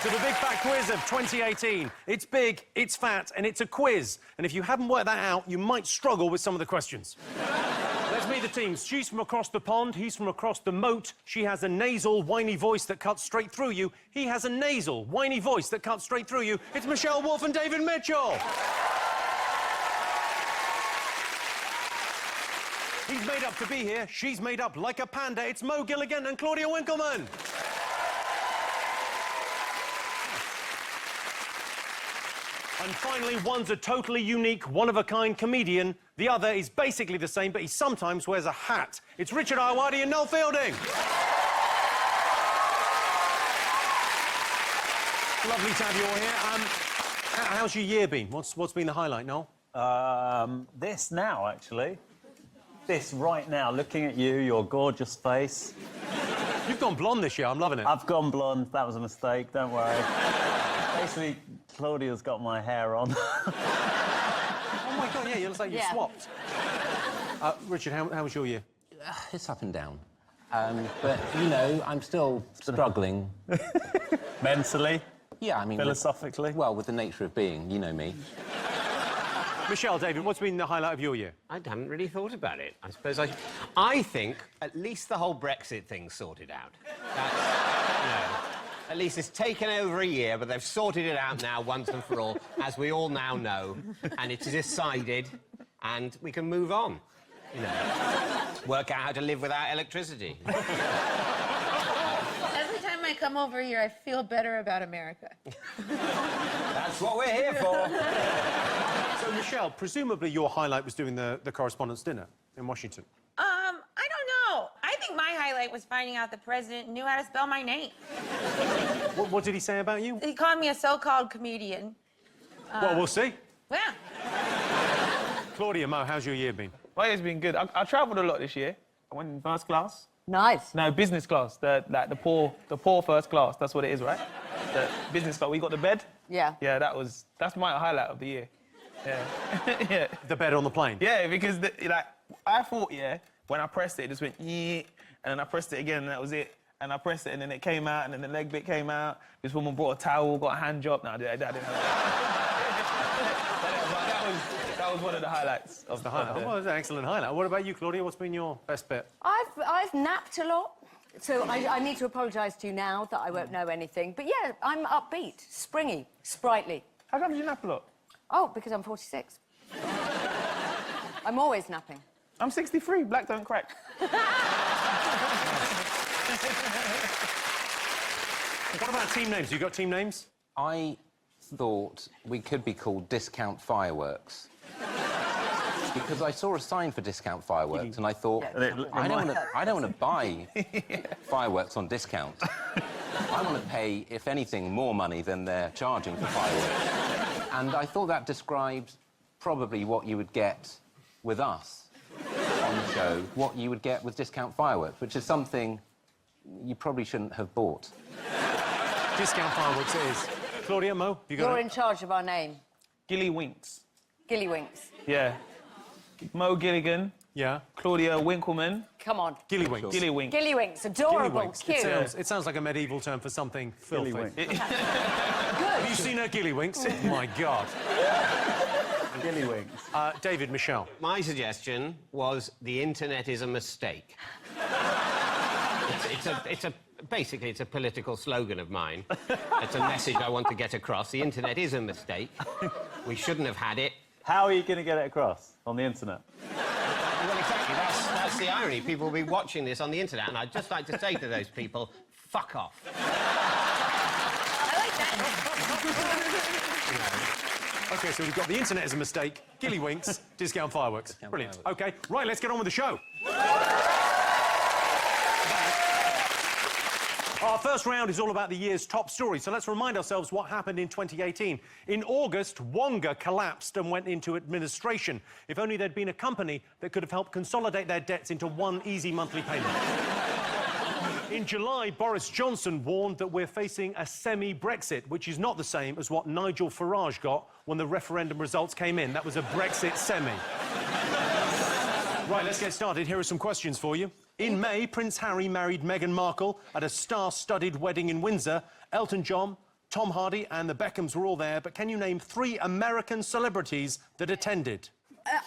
to the Big Fat Quiz of 2018. It's big, it's fat, and it's a quiz. And if you haven't worked that out, you might struggle with some of the questions. Let's meet the teams. She's from across the pond, he's from across the moat. She has a nasal, whiny voice that cuts straight through you. He has a nasal, whiny voice that cuts straight through you. It's Michelle Wolf and David Mitchell. He's made up to be here. She's made up like a panda. It's Mo Gilligan and Claudia Winkleman. And finally, one's a totally unique, one-of-a-kind comedian. The other is basically the same, but he sometimes wears a hat. It's Richard Ayoade and Noel Fielding. Lovely to have you all here. How's your year been? What's been the highlight, Noel? This now, actually. This right now, looking at you, your gorgeous face. You've gone blonde this year. I'm loving it. I've gone blonde. That was a mistake. Don't worry. Basically, Claudia's got my hair on. Oh, my God, yeah, you look like you swapped. Richard, how was your year? It's up and down. But, you know, I'm still struggling. Mentally? Yeah, I mean... Philosophically? Well, with the nature of being, you know me. Michelle, David, what's been the highlight of your year? I haven't really thought about it. I suppose I think at least the whole Brexit thing's sorted out. That's, you know, at least it's taken over a year, but they've sorted it out now once and for all, as we all now know, and it's decided, and we can move on. You know, work out how to live without electricity. Every time I come over here, I feel better about America. That's what we're here for. So, Michelle, presumably your highlight was doing the correspondence dinner in Washington. I don't know. I think my highlight was finding out the president knew how to spell my name. What did he say about you? He called me a so-called comedian. Well, we'll see. Yeah. Claudia, Mo, how's your year been? My year's been good. I travelled a lot this year. I went in first class. Nice. No, business class. The poor first class. That's what it is, right? The business class. We got the bed. Yeah. Yeah, that's my highlight of the year. Yeah. Yeah. The bed on the plane? Yeah, because I thought, when I pressed it just went, yeah, and then I pressed it again, and that was it. And I pressed it, and then it came out, and then the leg bit came out. This woman brought a towel, got a hand job. No, I didn't have that. That was one of the highlights. Of the highlight. Well, that's an excellent highlight. What about you, Claudia? What's been your best bit? I've napped a lot, so I need to apologise to you now that I won't know anything. But yeah, I'm upbeat, springy, sprightly. How come you nap a lot? Oh, because I'm 46. I'm always napping. I'm 63. Black don't crack. What about team names? You got team names? I thought we could be called Discount Fireworks. Because I saw a sign for Discount Fireworks, and I thought, I don't want to buy fireworks on discount. I want to pay, if anything, more money than they're charging for fireworks. And I thought that described probably what you would get with us on the show, what you would get with Discount Fireworks, which is something you probably shouldn't have bought. Discount Fireworks it is. Claudia, Mo, You're in charge of our name. Gilly Winks. Gilly Winks. Yeah. Mo Gilligan. Yeah. Claudia Winkleman. Come on. Gilly Winks. Gilly Winks. Gilly Winks. Adorable. Gilly Winks. Cute. It sounds like a medieval term for something filthy. Good. Have you seen her Gilly Winks? Oh, my God. Gilly Winks. David, Michelle. My suggestion was the internet is a mistake. Basically, it's a political slogan of mine. It's a message I want to get across. The internet is a mistake. We shouldn't have had it. How are you going to get it across on the internet? Well, exactly. That's the irony. People will be watching this on the internet, and I'd just like to say to those people, fuck off. I like that. OK, so we've got the internet as a mistake, Gilly Winks, Discount Fireworks. Brilliant. OK, right, let's get on with the show. Our first round is all about the year's top stories, so let's remind ourselves what happened in 2018. In August, Wonga collapsed and went into administration. If only there'd been a company that could have helped consolidate their debts into one easy monthly payment. In July, Boris Johnson warned that we're facing a semi-Brexit, which is not the same as what Nigel Farage got when the referendum results came in. That was a Brexit semi. Right, let's get started. Here are some questions for you. In May, Prince Harry married Meghan Markle at a star-studded wedding in Windsor. Elton John, Tom Hardy and the Beckhams were all there, but can you name 3 American celebrities that attended?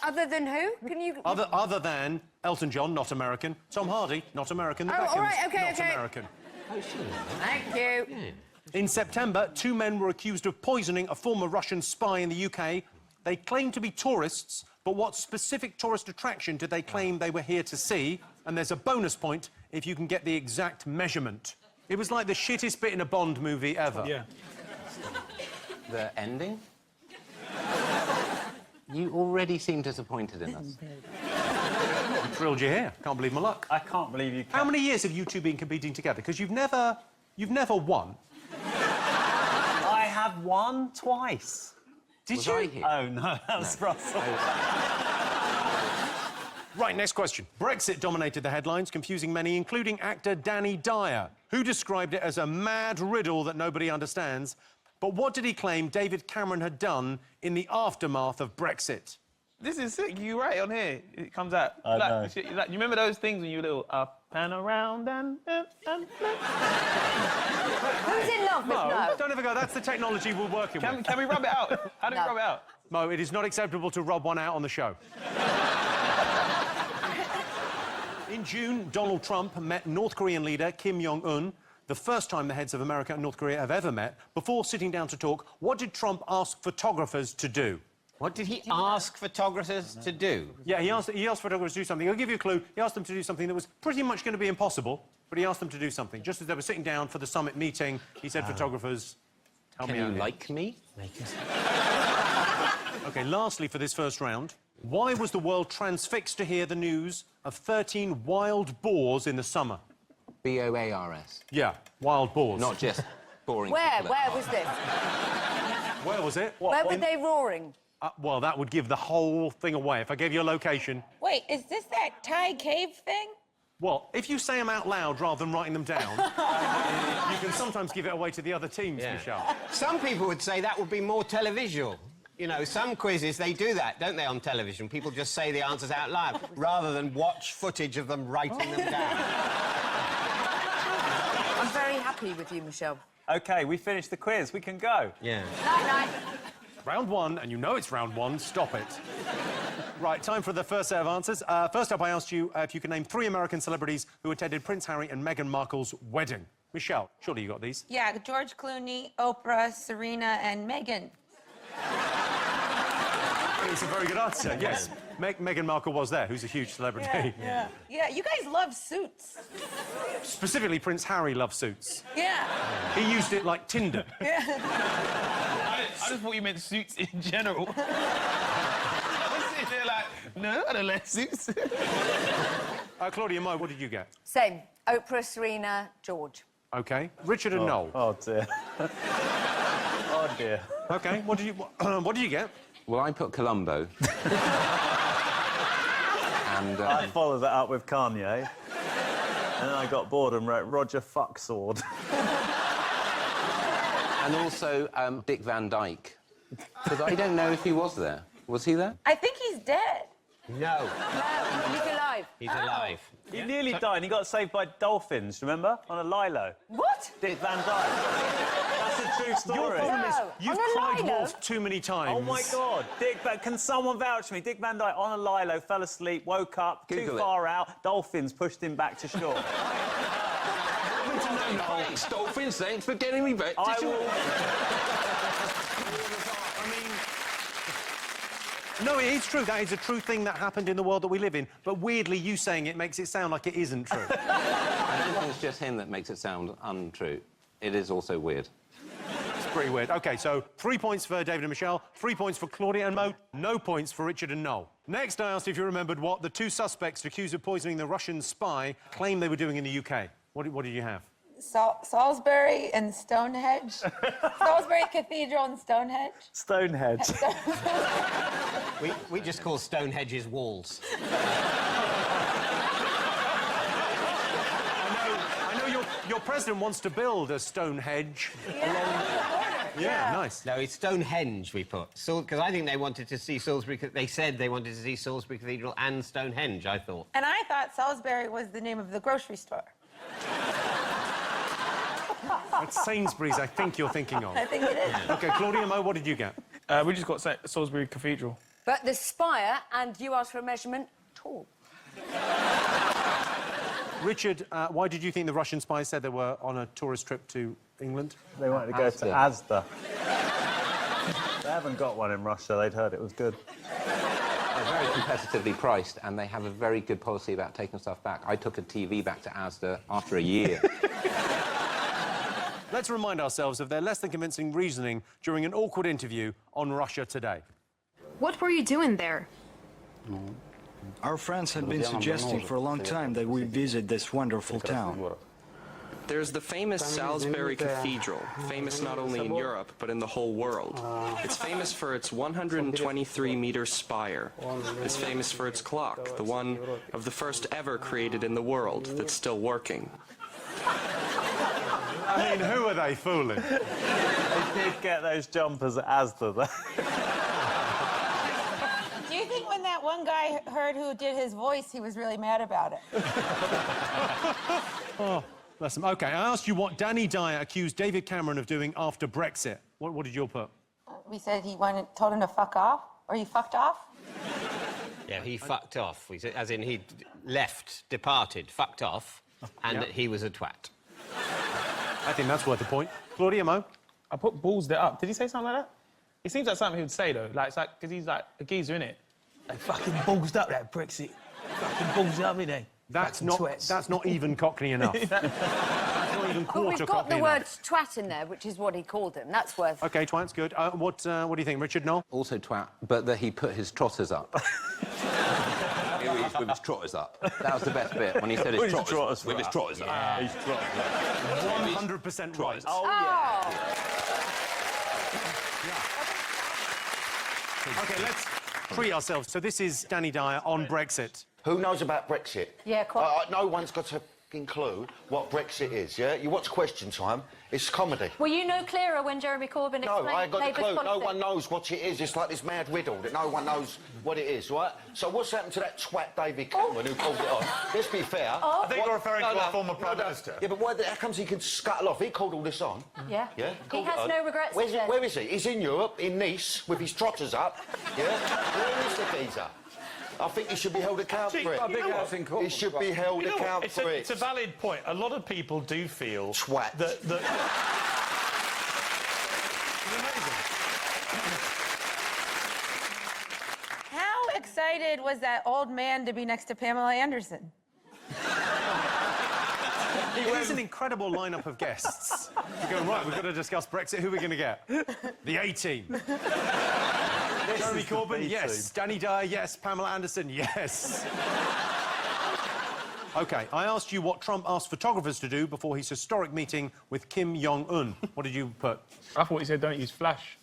Other than who? Can you... Other than Elton John, not American. Tom Hardy, not American. The Beckhams, all right, okay, not American. Thank you. Yeah. In September, 2 men were accused of poisoning a former Russian spy in the UK. They claimed to be tourists, but what specific tourist attraction did they claim they were here to see? And there's a bonus point if you can get the exact measurement. It was like the shittest bit in a Bond movie ever. Yeah. The ending? You already seem disappointed in us. I'm thrilled you're here. Can't believe my luck. I can't believe you... How many years have you two been competing together? Because you've never won. I have won twice. Did Was you? I here? Oh, no, that was Russell. Right, next question. Brexit dominated the headlines, confusing many, including actor Danny Dyer, who described it as a mad riddle that nobody understands. But what did he claim David Cameron had done in the aftermath of Brexit? This is sick. You right on here. It comes out. I know. You remember those things when you were little up and around and Who's in love with no? Don't ever go. That's the technology we're working with. Can we rub it out? How do we No. rub it out? Mo, it is not acceptable to rub one out on the show. In June, Donald Trump met North Korean leader Kim Jong-un, the first time the heads of America and North Korea have ever met. Before sitting down to talk, what did Trump ask photographers to do? What did he ask photographers to do? Yeah, he asked photographers to do something. I'll give you a clue. He asked them to do something that was pretty much going to be impossible, but he asked them to do something. Just as they were sitting down for the summit meeting, he said, photographers, help Can me out you here." like me? OK, lastly, for this first round, why was the world transfixed to hear the news of 13 wild boars in the summer? B-O-A-R-S. Yeah, wild boars. Not just boring Where? people. Where was this? Where was it? Where were they roaring? Well, that would give the whole thing away. If I gave you a location... Wait, is this that Thai cave thing? Well, if you say them out loud rather than writing them down, you can sometimes give it away to the other teams, Yeah. Michelle. Some people would say that would be more televisual. You know, some quizzes, they do that, don't they, on television? People just say the answers out loud, rather than watch footage of them writing them down. I'm very happy with you, Michelle. OK, we finished the quiz. We can go. Yeah. Night-night. Round one, and you know it's round one. Stop it. Right, time for the first set of answers. First up, I asked you if you could name 3 American celebrities who attended Prince Harry and Meghan Markle's wedding. Michelle, surely you got these. Yeah, George Clooney, Oprah, Serena, and Meghan. It's a very good answer, yes. Meghan Markle was there, who's a huge celebrity. Yeah, you guys love suits. Specifically, Prince Harry loved suits. Yeah. He used it like Tinder. I just thought you meant suits in general. I was sitting there like, no, I don't like suits. Claudia, Mo, what did you get? Same. Oprah, Serena, George. OK. Richard and Noel. Oh, dear. Oh, dear. OK, what did you get? Well, I put Columbo. And... I followed that up with Kanye. And then I got bored and wrote Roger Fucksword. and also Dick Van Dyke. Because I don't know if he was there. Was he there? I think he's dead. No, No, he's alive. he's alive. He nearly died and he got saved by dolphins, remember? On a lilo. What? Dick Van Dyke. That's a true story. Your problem is No, you've on a cried lilo? wolf too many times. Oh, my God. Can someone vouch for me? Dick Van Dyke on a lilo, fell asleep, woke up, Google too it. far out, dolphins pushed him back to shore. Thanks, dolphins. Thanks for getting me back. I will... No, it is true. That is a true thing that happened in the world that we live in. But weirdly, you saying it makes it sound like it isn't true. I don't think it's just him that makes it sound untrue. It is also weird. It's pretty weird. OK, so 3 points for David and Michelle, 3 points for Claudia and Mo, no points for Richard and Noel. Next, I asked if you remembered what the 2 suspects accused of poisoning the Russian spy claimed they were doing in the UK. What did you have? Salisbury and Stonehenge. Salisbury Cathedral and Stonehenge. Stonehenge. We just call Stonehenge's walls. I know your president wants to build a Stonehenge. Yeah, nice. No, it's Stonehenge we put. Because I think they wanted to see Salisbury... They said they wanted to see Salisbury Cathedral and Stonehenge, I thought. And I thought Salisbury was the name of the grocery store. That's Sainsbury's, I think you're thinking of. I think it is. OK, Claudia, Mo, what did you get? We just got Salisbury Cathedral. But the spire, and you asked for a measurement, tall. Richard, why did you think the Russian spies said they were on a tourist trip to England? They wanted to go to Asda. They haven't got one in Russia. They'd heard it was good. They're very competitively priced, and they have a very good policy about taking stuff back. I took a TV back to Asda after a year. Let's remind ourselves of their less than convincing reasoning during an awkward interview on Russia Today. What were you doing there? Our friends had been suggesting for a long time that we visit this wonderful town. There's the famous Salisbury Cathedral, famous not only in Europe, but in the whole world. It's famous for its 123-meter spire. It's famous for its clock, the one of the first ever created in the world that's still working. I mean, who are they fooling? They did get those jumpers at Asda, though. Do you think when that one guy heard who did his voice, he was really mad about it? Oh, bless him. OK, I asked you what Danny Dyer accused David Cameron of doing after Brexit. What did you all put? We said he told him to fuck off, or he fucked off. Yeah, he fucked off. We said, as in he departed, fucked off, and that he was a twat. I think that's worth a point. Claudia, Mo? I put ballsed it up. Did he say something like that? It seems like something he would say, though. Like, it's like, because he's like a geezer, innit? Like, fucking ballsed up, that Brexit. Fucking ballsed up, innit? That's not even Cockney enough. That's not even But quarter we've got Cockney the word enough. twat in there, which is what he called him. That's worth... OK, twat's good. What do you think, Richard, Noel? Also twat, but that he put his trotters up. With his trotters up. That was the best bit, when he said his trotters. With his trotters up. His trotters up. 100% right. Oh! OK, let's treat ourselves. So this is Danny Dyer on Brexit. Who knows about Brexit? Yeah, quite. No one's got a fucking clue what Brexit is, yeah? You watch Question Time, it's comedy. Were you no clearer when Jeremy Corbyn explained No, I ain't got the Labour's clue. No policy? one knows what it is. It's like this mad riddle that no one knows what it is, right? So what's happened to that twat David Cameron who called it off? Let's be fair. Oh. I think you're referring to our former Prime Minister. Yeah, but how comes he can scuttle off? He called all this on. Yeah. Yeah? He has no regrets. Where is he? He's in Europe, in Nice, with his trotters up. Yeah? Where is the geezer? I think he should be held accountable for it. He should be held accountable for it. It's a valid point. A lot of people do feel... Twat. That How excited was that old man to be next to Pamela Anderson? It is an incredible lineup of guests. You're going, right, we've got to discuss Brexit. Who are we going to get? The A-Team. Jeremy Corbyn, yes. Danny Dyer, yes. Pamela Anderson, yes. OK, I asked you what Trump asked photographers to do before his historic meeting with Kim Jong-un. What did you put? I thought he said don't use flash.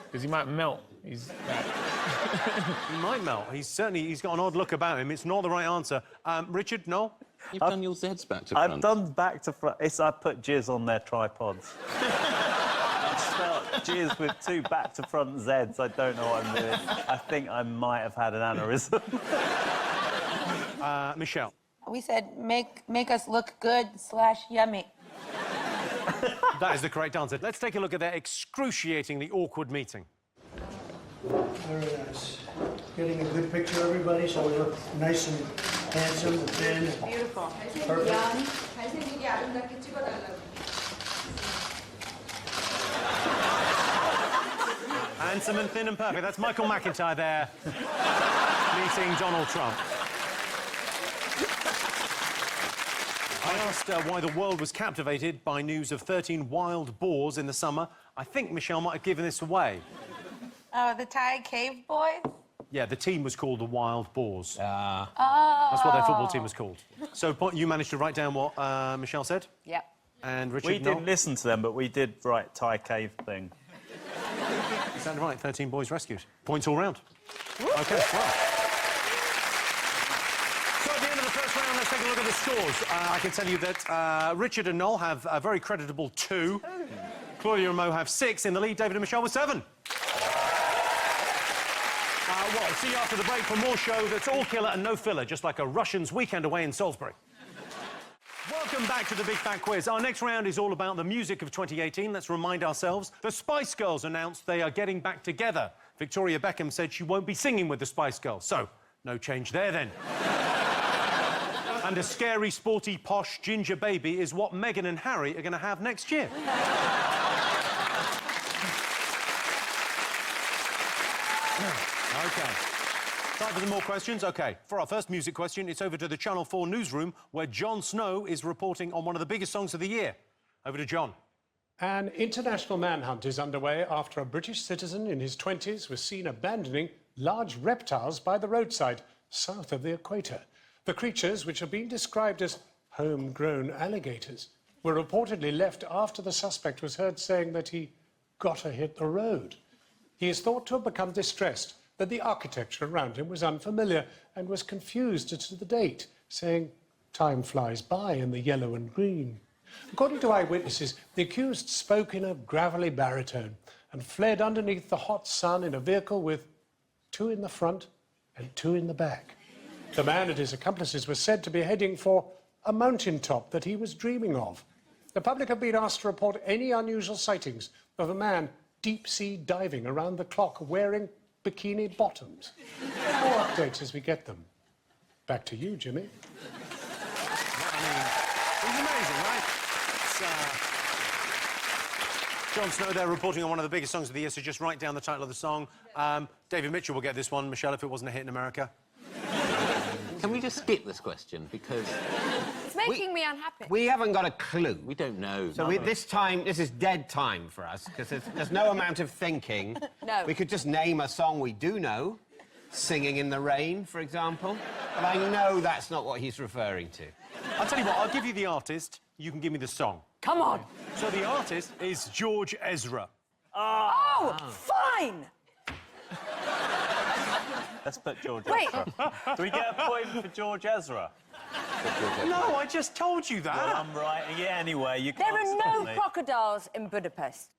Because he might melt. He's... He might melt. He's got an odd look about him. It's not the right answer. Richard, Noel? You've done your Zeds back to front. I've done back to front. I put jizz on their tripods. I spelled jizz with 2 back-to-front Zs. I don't know what I'm doing. I think I might have had an aneurysm. Michelle? We said make us look good / yummy. That is the correct answer. Let's take a look at their excruciatingly awkward meeting. Very nice. Getting a good picture, everybody, so we look nice and handsome and thin. Beautiful. Perfect. Handsome and thin and perfect. That's Michael McIntyre there, meeting Donald Trump. I asked why the world was captivated by news of 13 wild boars in the summer. I think Michelle might have given this away. Oh, the Thai cave boys? Yeah, the team was called the Wild Boars. Oh. That's what their football team was called. So you managed to write down what Michelle said? Yep. And Richard, We didn't listen to them, but we did write Thai cave thing. You sounded right. 13 boys rescued. Points all round. OK, well. So at the end of the first round, let's take a look at the scores. I can tell you that Richard and Noel have a very creditable 2. Claudia and Mo have 6 in the lead. David and Michelle with 7. Well, see you after the break for more show that's all killer and no filler, just like a Russian's weekend away in Salisbury. Welcome Welcome back to the Big Fat Quiz. Our next round is all about the music of 2018. Let's remind ourselves. The Spice Girls announced they are getting back together. Victoria Beckham said she won't be singing with the Spice Girls, so no change there then. And a scary, sporty, posh ginger baby is what Meghan and Harry are going to have next year. OK. Time for some more questions? OK. For our first music question, it's over to the Channel 4 newsroom, where Jon Snow is reporting on one of the biggest songs of the year. Over to John. An international manhunt is underway after a British citizen in his 20s was seen abandoning large reptiles by the roadside south of the equator. The creatures, which have been described as homegrown alligators, were reportedly left after the suspect was heard saying that he gotta hit the road. He is thought to have become distressed that the architecture around him was unfamiliar and was confused as to the date, saying, "Time flies by in the yellow and green." According to eyewitnesses, the accused spoke in a gravelly baritone and fled underneath the hot sun in a vehicle with 2 in the front and 2 in the back. The man and his accomplices were said to be heading for a mountaintop that he was dreaming of. The public have been asked to report any unusual sightings of a man deep-sea diving around the clock wearing bikini bottoms. More updates as we get them. Back to you, Jimmy. It's amazing, right? Jon Snow there reporting on one of the biggest songs of the year, so just write down the title of the song. David Mitchell will get this one, Michelle, if it wasn't a hit in America. Can we just skip this question, because... It's making me unhappy. We haven't got a clue. We don't know. So this is dead time for us, because there's no amount of thinking. No. We could just name a song we do know, Singing in the Rain, for example. But I know that's not what he's referring to. I'll tell you what, I'll give you the artist, you can give me the song. Come on. So the artist is George Ezra. Oh, fine. Let's put George Wait. Ezra. Do we get a point for George Ezra? No, I just told you that. Well, I'm right. Yeah, anyway, you There can't are stop no me. crocodiles in Budapest.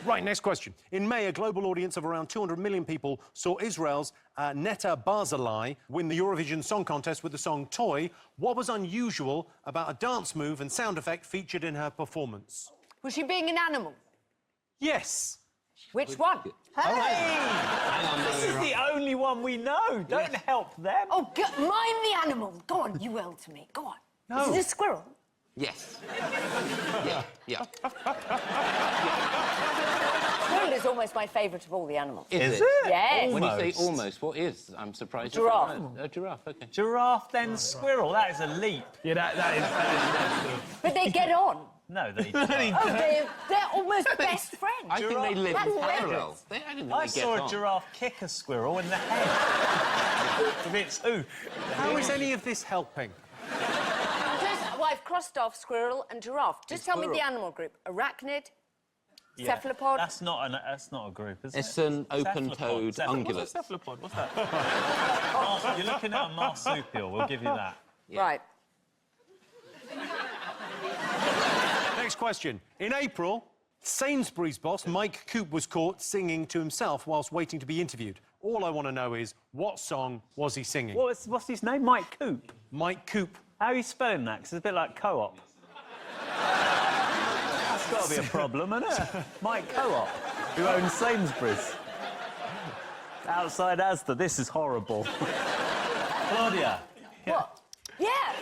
Right, next question. In May, a global audience of around 200 million people saw Israel's Netta Barzilai win the Eurovision Song Contest with the song Toy. What was unusual about a dance move and sound effect featured in her performance? Was she being an animal? Yes. Which one? This is the only one we know. Don't help them. Oh, mind the animal. Go on, you will to me. Go on. No. Is it a squirrel? Yes. Yeah. Squirrel is almost my favourite of all the animans. Is it? Yes. When you say almost, what is? I'm surprised. Giraffe. A giraffe, OK. Giraffe, then squirrel. That is a leap. Yeah, that is But they get on. No, they Oh, they're almost best friends. I think they live That's in parallel. hilarious. I didn't think I they saw get a on. giraffe kick a squirrel in the head with its hoof. How is any of this helping? Well, I've crossed off squirrel and giraffe. Just tell me the animal group. Arachnid, cephalopod. That's not a group, is it? It's an open-toed ungulate. What's a cephalopod? What's that? You're looking at a marsupial. We'll give you that. Yeah. Right. Next question. In April, Sainsbury's boss, Mike Coop, was caught singing to himself whilst waiting to be interviewed. All I want to know is, what song was he singing? What's his name? Mike Coop? Mike Coop. How are you spelling that? 'Cause it's a bit like co-op. That's got to be a problem, isn't it? Mike Co-op, who owns Sainsbury's. Outside Asda, this is horrible. Claudia. What? Yeah.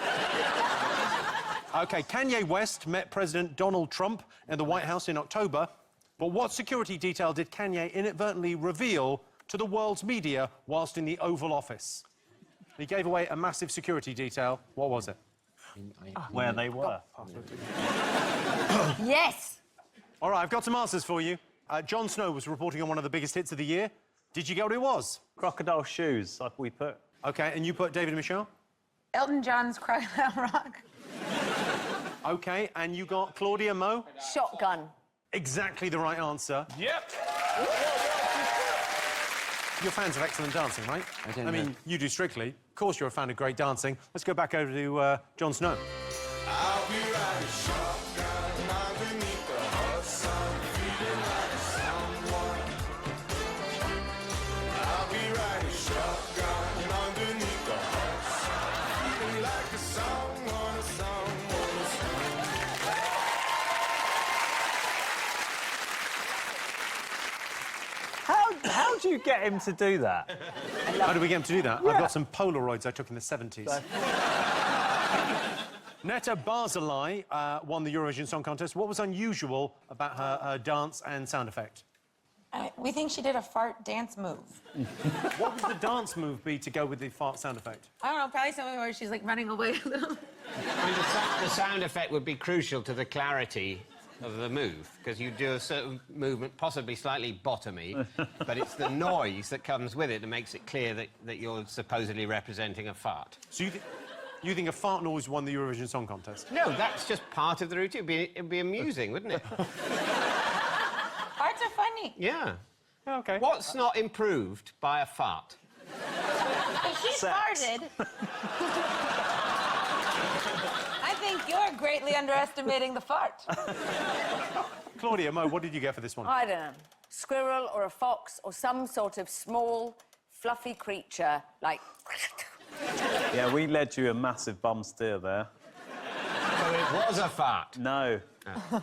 OK, Kanye West met President Donald Trump in the White House in October, but what security detail did Kanye inadvertently reveal to the world's media whilst in the Oval Office? He gave away a massive security detail. What was it? Where they were. Yes. All right, I've got some answers for you. Jon Snow was reporting on one of the biggest hits of the year. Did you get what it was? Crocodile shoes, like we put. OK, and you put David and Michelle? Elton John's Crocodile Rock. OK, and you got Claudia, Mo? Shotgun. Exactly the right answer. Yep. You're fans of excellent dancing, right? I mean, you do Strictly. Of course you're a fan of great dancing. Let's go back over to Jon Snow. I'll be riding shotgun underneath the hot sun, feeling like someone. I'll be riding shotgun underneath the hot sun, feeling like someone. you get him to do that? How did we get him to do that? Yeah. I've got some Polaroids I took in the 70s. Netta Barzilai won the Eurovision Song Contest. What was unusual about her dance and sound effect? We think she did a fart dance move. What would the dance move be to go with the fart sound effect? I don't know, probably something where she's like running away a little. I mean, the sound effect would be crucial to the clarity of the move, because you do a certain movement, possibly slightly bottomy, but it's the noise that comes with it that makes it clear that you're supposedly representing a fart. So you think a fart noise won the Eurovision Song Contest? No, that's just part of the routine. It'd be amusing, wouldn't it? Farts are funny. Yeah. OK. What's not improved by a fart? If she farted... I think you're greatly underestimating the fart. Claudia, Mo, what did you get for this one? I don't know. Squirrel or a fox or some sort of small, fluffy creature, like... Yeah, we led you a massive bum steer there. So it was a fart? No.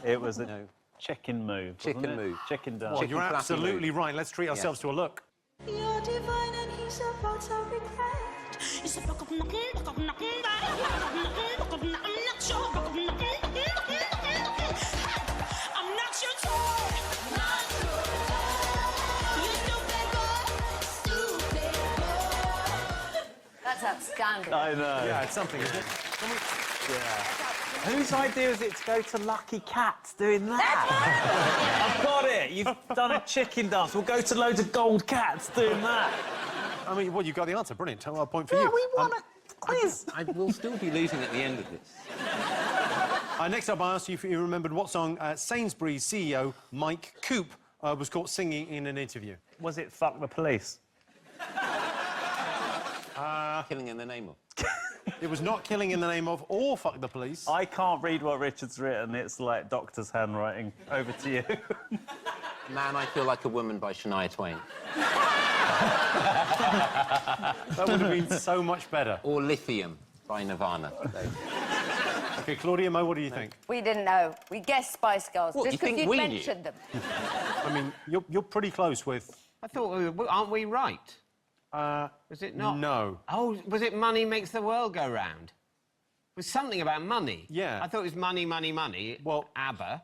It was a chicken move, wasn't it? move. Chicken dance. Well, you're absolutely right. Let's treat ourselves to a look. You're divine and he's about to regret. It's a I'm not sure. I'm not your toy. That's outstanding. I know. Yeah, it's something, isn't it? Yeah. Whose idea is it to go to Lucky Cats doing that? I've got it. You've done a chicken dance. We'll go to loads of gold cats doing that. I mean, well, you got the answer. Brilliant. A point for you. Yeah, we won a quiz. I will still be losing at the end of this. Next up, I asked you if you remembered what song Sainsbury's CEO Mike Coop was caught singing in an interview. Was it Fuck the Police? Killing in the name of. It was not Killing in the Name of or Fuck the Police. I can't read what Richard's written. It's like doctor's handwriting. Over to you. Man, I Feel Like a Woman by Shania Twain. That would have been so much better. Or Lithium by Nirvana. OK, Claudia, Mo, what do you think? We didn't know. We guessed Spice Girls, What, just you because think you'd we knew? mentioned them. I mean, you're pretty close with... I thought, aren't we right? Was it not? No. Oh, was it Money Makes the World Go Round? It was something about money. Yeah. I thought it was Money, Money, Money. Well... ABBA.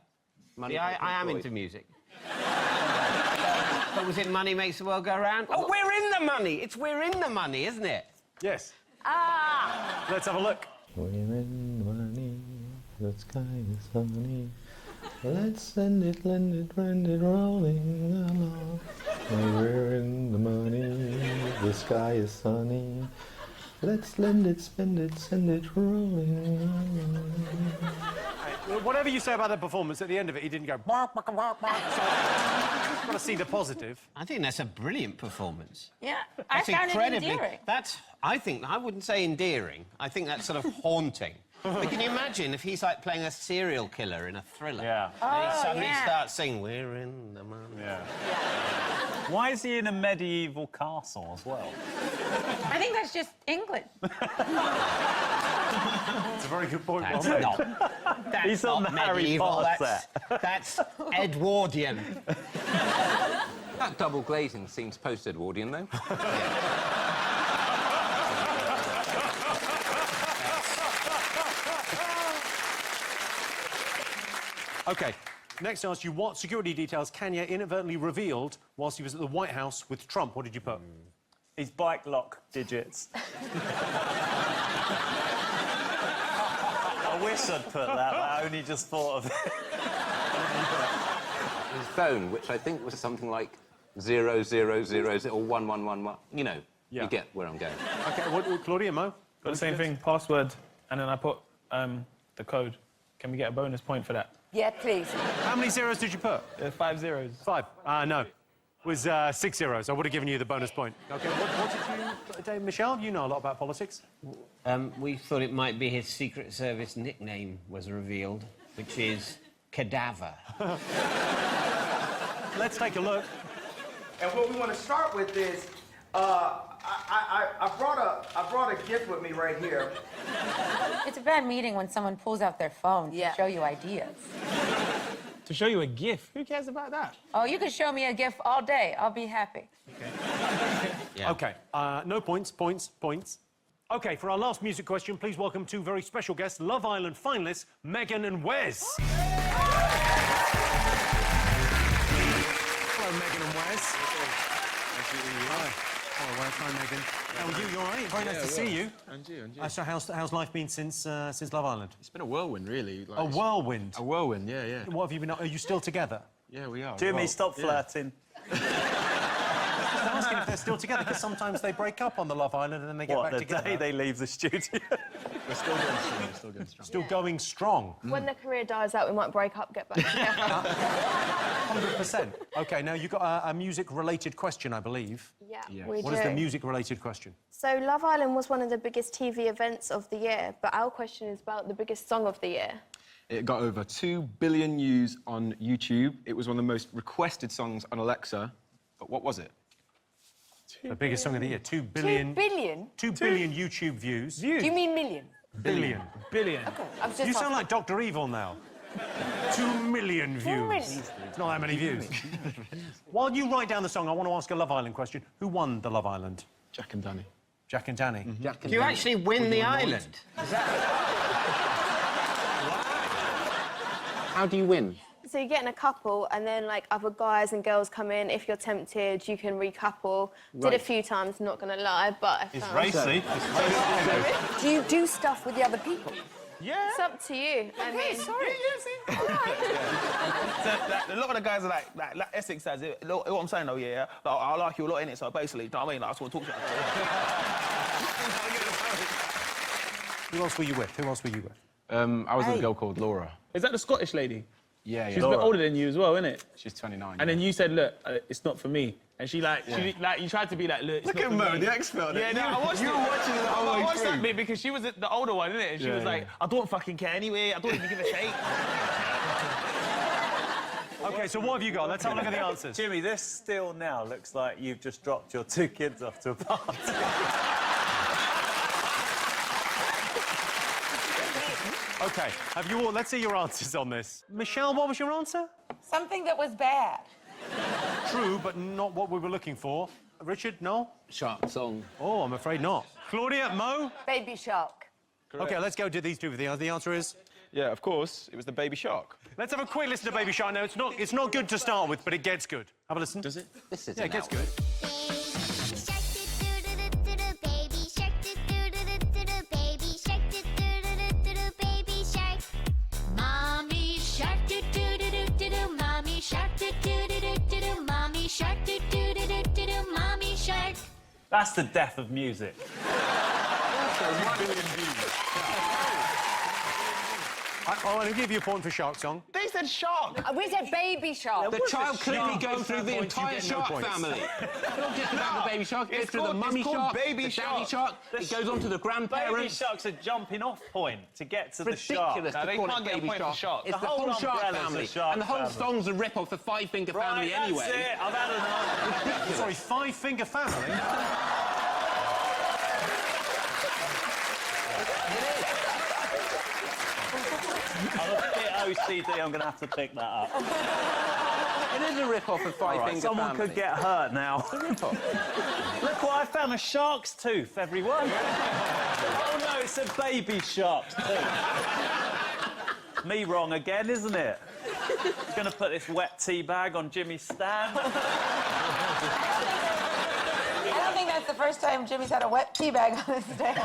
Money See, I am Floyd. into music. But was it Money Makes the World Go Round? Oh, we're in the money! It's We're in the Money, isn't it? Yes. Ah! Let's have a look. We're in the money, the sky is sunny. Let's send it, rolling along. We're in the money, the sky is sunny. Let's lend it, spend it, send it rolling along. Whatever you say about the performance, at the end of it, he didn't go... Bark, bark, bark, bark. So, got to see the positive. I think that's a brilliant performance. Yeah, I found it endearing. I wouldn't say endearing. I think that's sort of haunting. But can you imagine if he's like playing a serial killer in a thriller? Yeah. And he suddenly starts singing, We're in the money. Yeah. Why is he in a medieval castle as well? I think that's just England. It's a very good point. That's well made. not. That's He's on not the Harry medieval, Potter That's Edwardian. That double glazing seems post-Edwardian, though. OK, next I asked you what security details Kanye inadvertently revealed whilst he was at the White House with Trump. What did you put? His bike lock digits. I wish I'd put that, but I only just thought of it. His phone, which I think was something like 0000 or 1111. You know, you get where I'm going. OK, what, Claudia, Mo? Got the same thing, password, and then I put the code. Can we get a bonus point for that? Yeah, please. How many zeros did you put? 5 zeros. 5? No. It was 6 zeros. I would have given you the bonus point. OK, what did you... Michelle, you know a lot about politics. We thought it might be his Secret Service nickname was revealed, which is Cadaver. Let's take a look. And what we want to start with is, I brought a gift with me right here. It's a bad meeting when someone pulls out their phone to show you ideas. To show you a GIF? Who cares about that? Oh, you can show me a GIF all day. I'll be happy. OK, no points. OK, for our last music question, please welcome two very special guests, Love Island finalists, Megan and Wes. Hello, Megan and Wes. Hello, Wes. Hi, Megan. How are you? You all right? Very nice to see you. And you. So how's life been since Love Island? It's been a whirlwind, really. A whirlwind? A whirlwind, yeah. What have you been... Are you still together? Yeah, we are. Jimmy, stop flirting. I'm asking if they're still together, because sometimes they break up on the Love Island and then they get back together. The day they leave the studio? We're still going strong. Still going strong. When their career dies out, we might break up, get back together. 100%. OK, now you've got a music-related question, I believe. Yeah, we do. What is the music-related question? So Love Island was one of the biggest TV events of the year, but our question is about the biggest song of the year. It got over 2 billion views on YouTube. It was one of the most requested songs on Alexa. But what was it? The biggest song of the year. 2 billion... 2 billion? 2 billion YouTube views. Do you mean million? Billion. Billion. Okay, I was just You sound asking. like Dr. Evil now. 2 million views. 2 million. It's not that many views. While you write down the song, I want to ask a Love Island question. Who won the Love Island? Jack and Danny. Jack and Danny. Do you actually win the island? How do you win? So you get in a couple, and then like other guys and girls come in. If you're tempted, you can recouple. Did a few times, not gonna lie, but I found... Racy. Do you do stuff with the other people? Yeah. It's up to you. I mean, sorry. A lot of the guys are like Essex says it. What I'm saying though, yeah, like, I like you a lot in it. So basically, you know what I mean? Like, I just want to talk to you. Who else were you with? Who else were you with? I was with a girl called Laura. Is that the Scottish lady? Yeah. She's a bit older than you as well, isn't it? She's 29. And then you said, look, it's not for me. And she you tried to be like, look, it's Look not at for Mo, me. the expert. Yeah, no, I watched you it. were watching it the whole way I watched through. that bit because she was the older one, isn't it? And she was like, I don't fucking care anyway. I don't even give a shit. OK, so what have you got? Let's have a look at the answers. Jimmy, this still now looks like you've just dropped your 2 kids off to a party. OK, have you all... Let's see your answers on this. Michelle, what was your answer? Something that was bad. True, but not what we were looking for. Richard, no? Shark song. Oh, I'm afraid not. Claudia, Mo? Baby Shark. OK, let's go to these two. The answer is? Yeah, of course. It was the Baby Shark. Let's have a quick listen to Baby Shark. No, it's not good to start with, but it gets good. Have a listen. Does it? This is Yeah, it gets good. Mommy shark do do do do do do. Mommy shark do do do do do do. Mommy shark do do do do do do. Mommy shark. That's the death of music. 2 billion views. I'm going to give you a point for Shark Song. They said shark. We said Baby Shark. The child clearly goes through the entire shark family. It's not just about the baby shark, it goes through the mummy shark, baby the daddy shark, it goes on to the Baby grandparents. shark's a jumping off point to get to the Ridiculous shark. to they call can't it get a baby point for shark. shark. It's The the whole whole shark umbrella's a family. shark And the whole family. song's a rip-off the Five-Finger Family Right, anyway. that's it. I've had enough. Sorry, Five Finger Family? I'm a bit OCD, I'm going to have to pick that up. It is a rip-off of Five-Finger Someone Family. could get hurt now. Look what I found, a shark's tooth, everyone. Oh no, it's a baby shark's tooth. Me wrong again, isn't it? Going to put this wet tea bag on Jimmy's stand. I don't think that's the first time Jimmy's had a wet tea bag on his stand.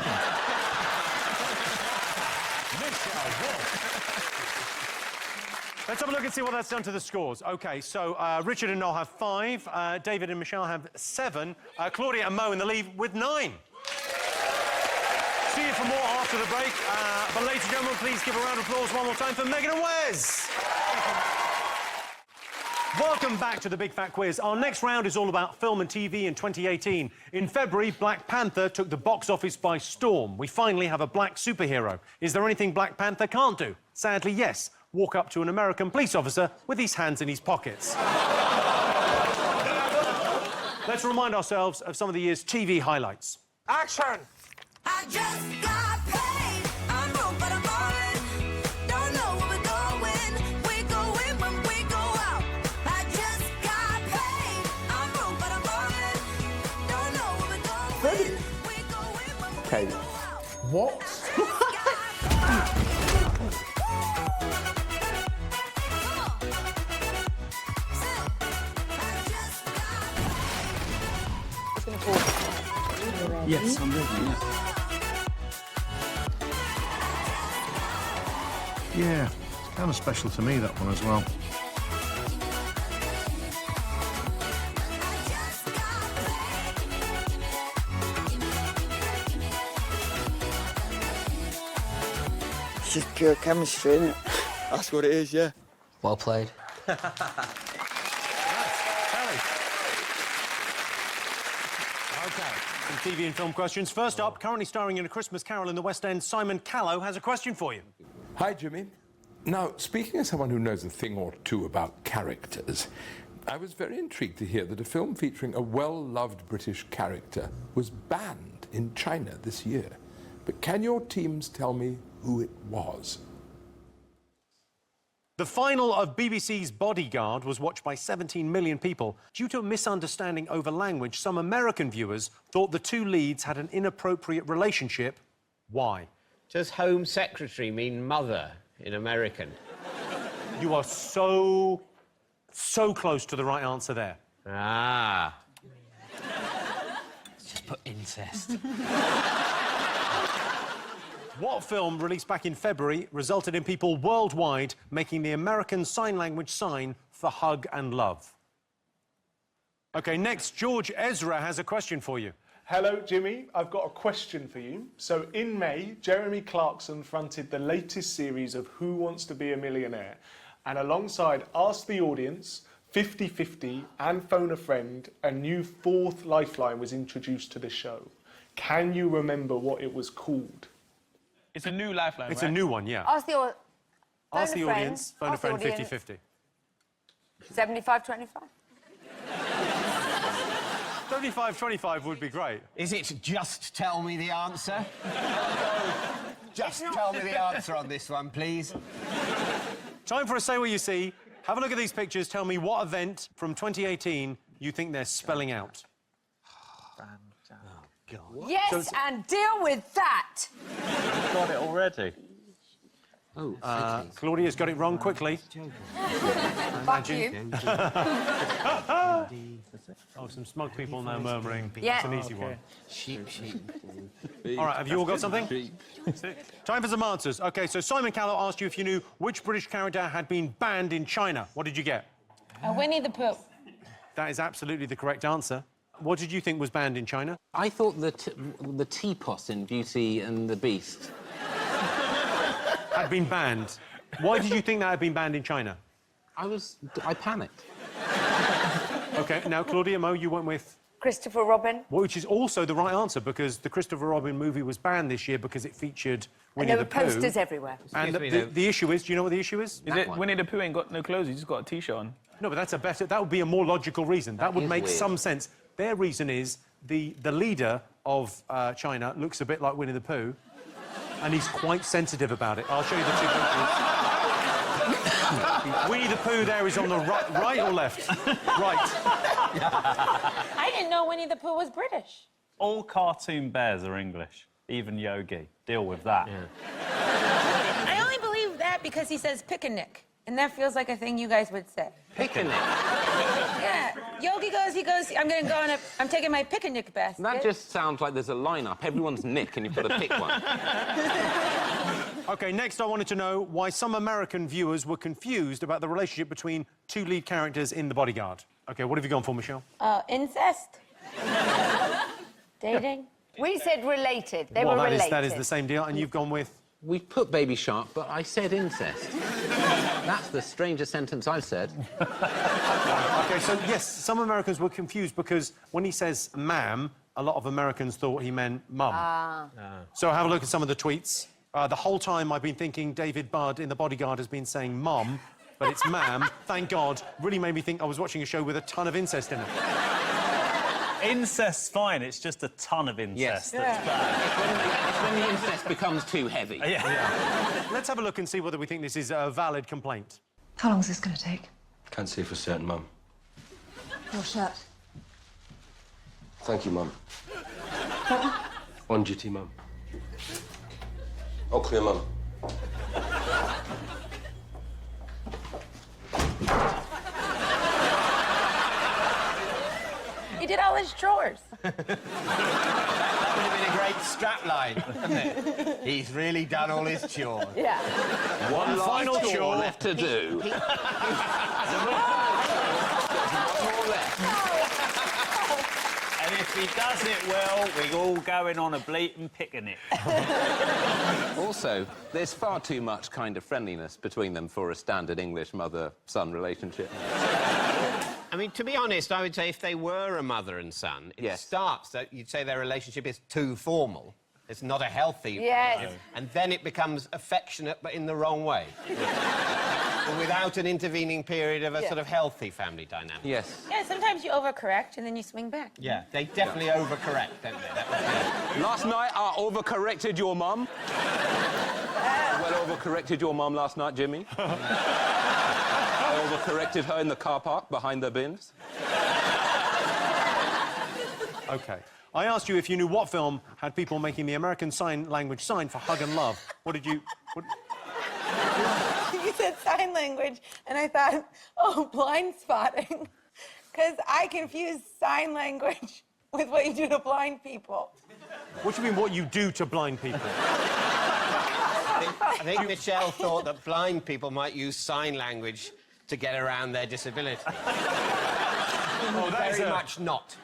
Let's have a look and see what that's done to the scores. OK, so Richard and Noel have 5, David and Michelle have 7, Claudia and Mo in the lead with 9. See you for more after the break. But ladies and gentlemen, please give a round of applause one more time for Megan and Wes. Welcome back to the Big Fat Quiz. Our next round is all about film and TV in 2018. In February, Black Panther took the box office by storm. We finally have a black superhero. Is there anything Black Panther can't do? Sadly, yes. Walk up to an American police officer with his hands in his pockets. Let's remind ourselves of some of the year's TV highlights. Action! I just got paid. I'm broke, but I'm rolling. Don't know where we're going. We're going when we Okay. What? Yes, I'm ready, Yeah, it's kind of special to me, that one as well. It's just pure chemistry, isn't it? That's what it is, yeah. Well played. Some TV and film questions. First up, currently starring in A Christmas Carol in the West End, Simon Callow has a question for you. Hi, Jimmy. Now, speaking as someone who knows a thing or two about characters, I was very intrigued to hear that a film featuring a well-loved British character was banned in China this year. But can your teams tell me who it was? The final of BBC's Bodyguard was watched by 17 million people. Due to a misunderstanding over language, some American viewers thought the two leads had an inappropriate relationship. Why? Does Home Secretary mean mother in American? You are so close to the right answer there. Ah. Let's just put incest. What film, released back in February, resulted in people worldwide making the American Sign Language sign for hug and love? OK, next, George Ezra has a question for you. Hello, Jimmy. I've got a question for you. So, in May, Jeremy Clarkson fronted the latest series of Who Wants to Be a Millionaire? And alongside Ask the Audience, 50-50 and Phone a Friend, a new fourth lifeline was introduced to the show. Can you remember what it was called? It's a new lifeline, It's right? a new one, yeah. Ask the audience, phone a friend, 50-50. 75-25. 75-25 would be great. Is it just tell me the answer? Just tell me the answer on this one, please. Time for a Say What You See. Have a look at these pictures. Tell me what event from 2018 you think they're spelling out. Yes, and deal with that. You've got it already. Oh, Claudia's got it wrong quickly. Fuck you. Oh, some smug people now murmuring. Yeah. It's an easy one. Sheep. All right, have you all got something? Time for some answers. OK, so Simon Callow asked you if you knew which British character had been banned in China. What did you get? Winnie the Pooh. That is absolutely the correct answer. What did you think was banned in China? I thought the teapot in Beauty and the Beast had been banned. Why did you think that had been banned in China? I panicked. OK, now, Claudia, Mo, you went with... Christopher Robin. Which is also the right answer, because the Christopher Robin movie was banned this year because it featured Winnie the Pooh. And there were posters everywhere. And the issue is, do you know what the issue is? Is it Winnie the Pooh ain't got no clothes, he's just got a T-shirt on? No, but that's a better... That would be a more logical reason. That would make some sense. Their reason is the leader of China looks a bit like Winnie the Pooh, and he's quite sensitive about it. I'll show you the two pictures. Winnie the Pooh there is on the right or left? Right. I didn't know Winnie the Pooh was British. All cartoon bears are English, even Yogi. Deal with that. I only believe that because he says picnic, and that feels like a thing you guys would say. Picnic? Yeah. Yogi goes, I'm gonna go on I'm taking my picnic basket. That just sounds like there's a lineup. Everyone's Nick, and you've got to pick one. OK, next I wanted to know why some American viewers were confused about the relationship between two lead characters in The Bodyguard. OK, what have you gone for, Michelle? Incest. Dating. We said related. They were related. That is the same deal, and you've gone with... We've put Baby Shark, but I said incest. That's the strangest sentence I've said. OK, so, yes, some Americans were confused because when he says ma'am, a lot of Americans thought he meant mum. So have a look at some of the tweets. The whole time I've been thinking David Budd in The Bodyguard has been saying mum, but it's ma'am. Thank God. Really made me think I was watching a show with a ton of incest in it. Incest's fine, it's just a ton of incest that's bad. It's when the incest becomes too heavy. Let's have a look and see whether we think this is a valid complaint. How long is this going to take? Can't say for certain, Mum. Your shirt. Thank you, Mum. On duty, Mum. I'll call your mum. He did all his chores. That would have been a great strapline, wouldn't it? He's really done all his chores. Yeah. One final chore left to do. And if he does it well, we're all going on a blatant picnic. Also, there's far too much kind of friendliness between them for a standard English mother-son relationship. I mean, to be honest, I would say if they were a mother and son, it starts that you'd say their relationship is too formal. It's not a healthy relationship. And then it becomes affectionate, but in the wrong way. Without an intervening period of a sort of healthy family dynamic. Yes. Yeah, sometimes you overcorrect and then you swing back. Yeah, they definitely overcorrect, don't they? Last night, I overcorrected your mum. Well overcorrected your mum last night, Jimmy. I overcorrected her in the car park behind the bins. OK. I asked you if you knew what film had people making the American Sign Language sign for hug and love. What did you... You said sign language, and I thought, oh, blind spotting. Because I confuse sign language with what you do to blind people. What do you mean, what you do to blind people? I think Michelle thought that blind people might use sign language to get around their disability. Oh, that Very much not.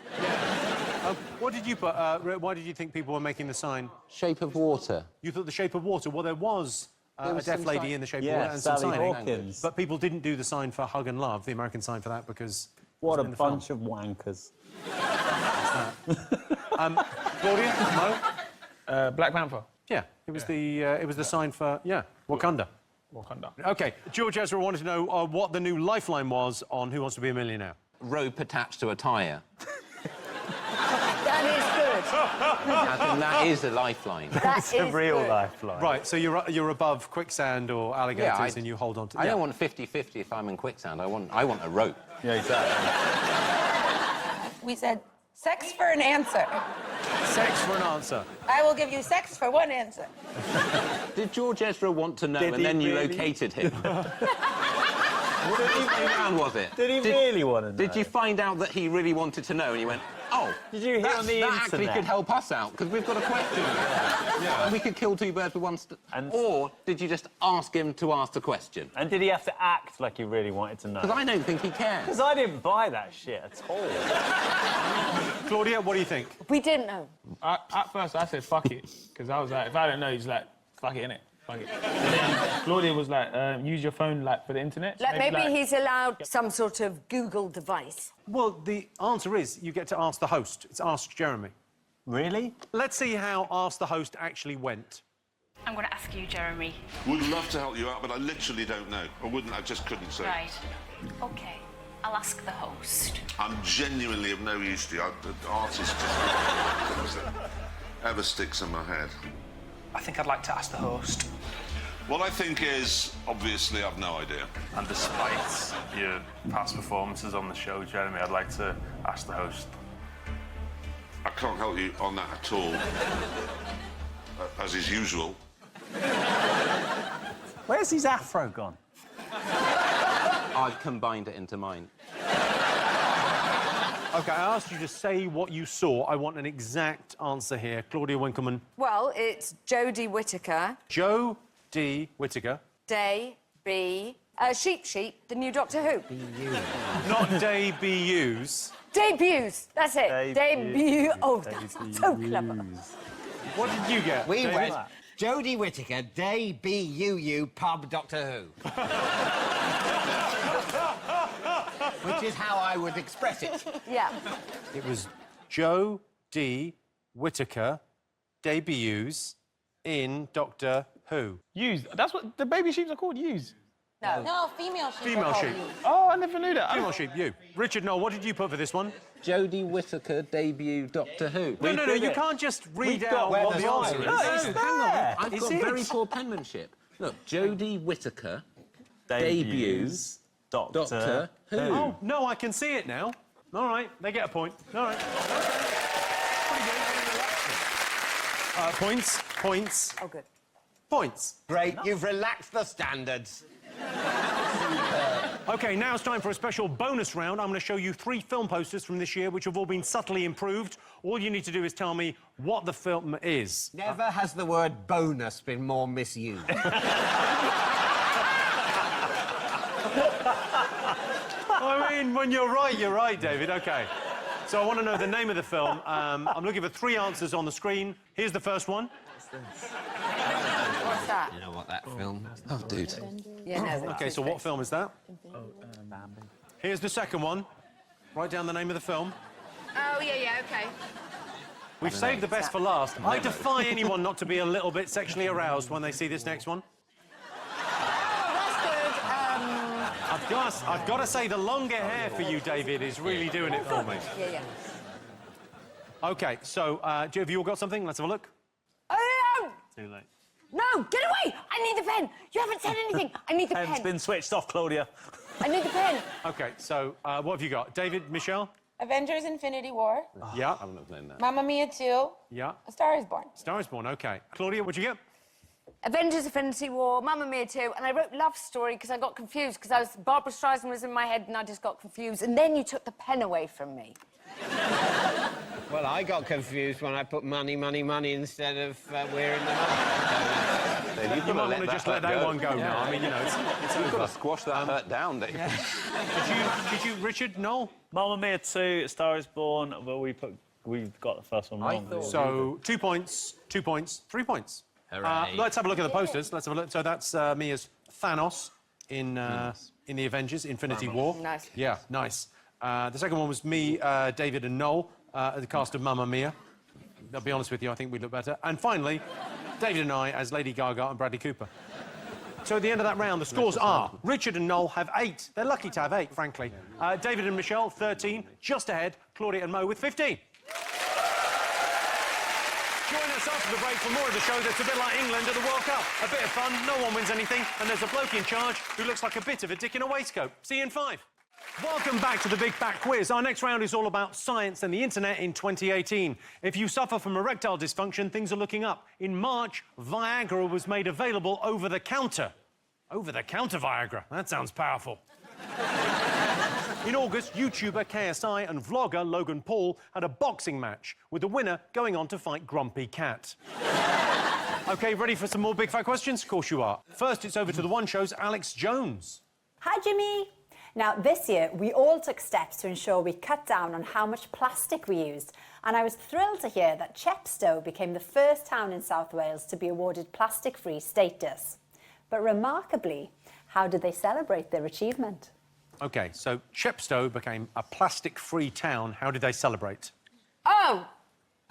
What did you put? Why did you think people were making the sign? Shape of Water. You thought the Shape of Water? Well, there was a deaf lady in the Shape of Water and Sally some signing. Hawkins. But people didn't do the sign for hug and love, the American sign for that, because... What a bunch of wankers. Claudia? No? Black Panther. Yeah, it was the sign for, Wakanda. Wakanda. OK, George Ezra wanted to know what the new lifeline was on Who Wants to Be a Millionaire. Rope attached to a tyre. That is good. And that is a lifeline. That's a real lifeline. Right, so you're above quicksand or alligators and you hold on to... I don't want 50-50 if I'm in quicksand. I want a rope. Yeah, exactly. We said sex for an answer. Sex for an answer. I will give you sex for one answer. Did George Ezra want to know and then you located him? What round was it? Did he really want to know? Did you find out that he really wanted to know and you went, oh, did you hear on the that actually internet? could help us out because we've got a question. And we could kill two birds with one stone. Or did you just ask him to ask the question? And did he have to act like he really wanted to know? Because I don't think he cares. Because I didn't buy that shit at all. Claudia, what do you think? We didn't know. At first, I said, fuck it. Because I was like, if I don't know, he's like, fuck it, innit? Fuck it. And then Claudia was like, use your phone, like, for the internet. Like, maybe he's allowed some sort of Google device. Well, the answer is you get to ask the host. It's Ask Jeremy. Really? Let's see how Ask the Host actually went. I'm going to ask you, Jeremy. Would love to help you out, but I literally don't know. I just couldn't say. Right. OK. I'll ask the host. I'm genuinely of no use to you. The artist just ever sticks in my head. I think I'd like to ask the host. What I think is, obviously, I've no idea. And despite your past performances on the show, Jeremy, I'd like to ask the host. I can't help you on that at all, as is usual. Where's his afro gone? I've combined it into mine. OK, I asked you to say what you saw. I want an exact answer here. Claudia Winkleman. Well, it's Jodie Whittaker. Joe D. Whittaker. Day B. Sheep, the new Doctor Who. Not debuts. Debuts. That's it. Debut. Oh, that's so clever. What did you get? We David? went Jodie Whittaker, Day B-U-U, pub Doctor Who. Which is how I would express it. Yeah. It was Joe D. Whittaker debuts in Doctor Who. Use. That's what the baby sheeps are called, use. No, female sheep. Female sheep. Oh, I never knew that. Female sheep, you. Richard, Noel, what did you put for this one? Jodie Whittaker debut Doctor Who. No, you can't just read out what the answer is. No, hang on. I've Is got it? very poor penmanship. Look, Jodie Whittaker debuts Doctor Who. Oh, no, I can see it now. All right, they get a point. All right. Pretty good. Points. Points. Oh, good. Points. Great, you've relaxed the standards. OK, now it's time for a special bonus round. I'm going to show you 3 film posters from this year which have all been subtly improved. All you need to do is tell me what the film is. Never has the word bonus been more misused. I mean, when you're right, David. OK. So I want to know the name of the film. I'm looking for 3 answers on the screen. Here's the first one. What's that? You know what that film is? Oh, dude. Yeah, no. OK, so what film is that? Here's the second one. Write down the name of the film. Oh, yeah, okay. We've saved the best for last. I defy anyone not to be a little bit sexually aroused when they see this next one. That's good. I've got to say, the longer hair for you, David, is really doing it for me. Yeah. OK, so have you all got something? Let's have a look. Oh, Too late. no, get away! I need the pen. You haven't said anything. I need the Pen's pen. been switched off, Claudia. I need the pen. OK, so what have you got? David, Michelle? Avengers Infinity War. Yeah. I wouldn't have known that. Mamma Mia 2. Yeah. A Star is Born. Star is Born, OK. Claudia, what'd you get? Avengers Infinity War, Mamma Mia 2, and I wrote Love Story because I got confused because Barbara Streisand was in my head and I just got confused, and then you took the pen away from me. Well, I got confused when I put money instead of we're in the money. You might want to just let that one go now. I mean, you know, it's You've over. got to squash that hurt down, Dave. Did you, Richard, Noel? Mamma Mia 2, Star is Born. Well, we've got the first one wrong. So 2 points, 2 points, 3 points. Let's have a look at the posters. Let's have a look. So that's me as Thanos in the Avengers Infinity War. Nice. Yeah, nice. The second one was me, David, and Noel, the cast of Mamma Mia. I'll be honest with you, I think we look better. And finally, David and I as Lady Gaga and Bradley Cooper. So at the end of that round, the scores are Richard and Noel have 8. They're lucky to have 8, frankly. David and Michelle, 13. Just ahead, Claudia and Mo with 15. Join us after the break for more of the show that's a bit like England at the World Cup. A bit of fun, no one wins anything, and there's a bloke in charge who looks like a bit of a dick in a waistcoat. See you in 5. Welcome back to the Big Fat Quiz. Our next round is all about science and the internet in 2018. If you suffer from erectile dysfunction, things are looking up. In March, Viagra was made available over the counter. Over-the-counter Viagra. That sounds powerful. In August, YouTuber KSI and vlogger Logan Paul had a boxing match, with the winner going on to fight Grumpy Cat. OK, ready for some more Big Fat questions? Of course you are. First, it's over to the One Show's Alex Jones. Hi, Jimmy. Now, this year, we all took steps to ensure we cut down on how much plastic we used. And I was thrilled to hear that Chepstow became the first town in South Wales to be awarded plastic-free status. But remarkably, how did they celebrate their achievement? OK, so Chepstow became a plastic-free town. How did they celebrate? Oh,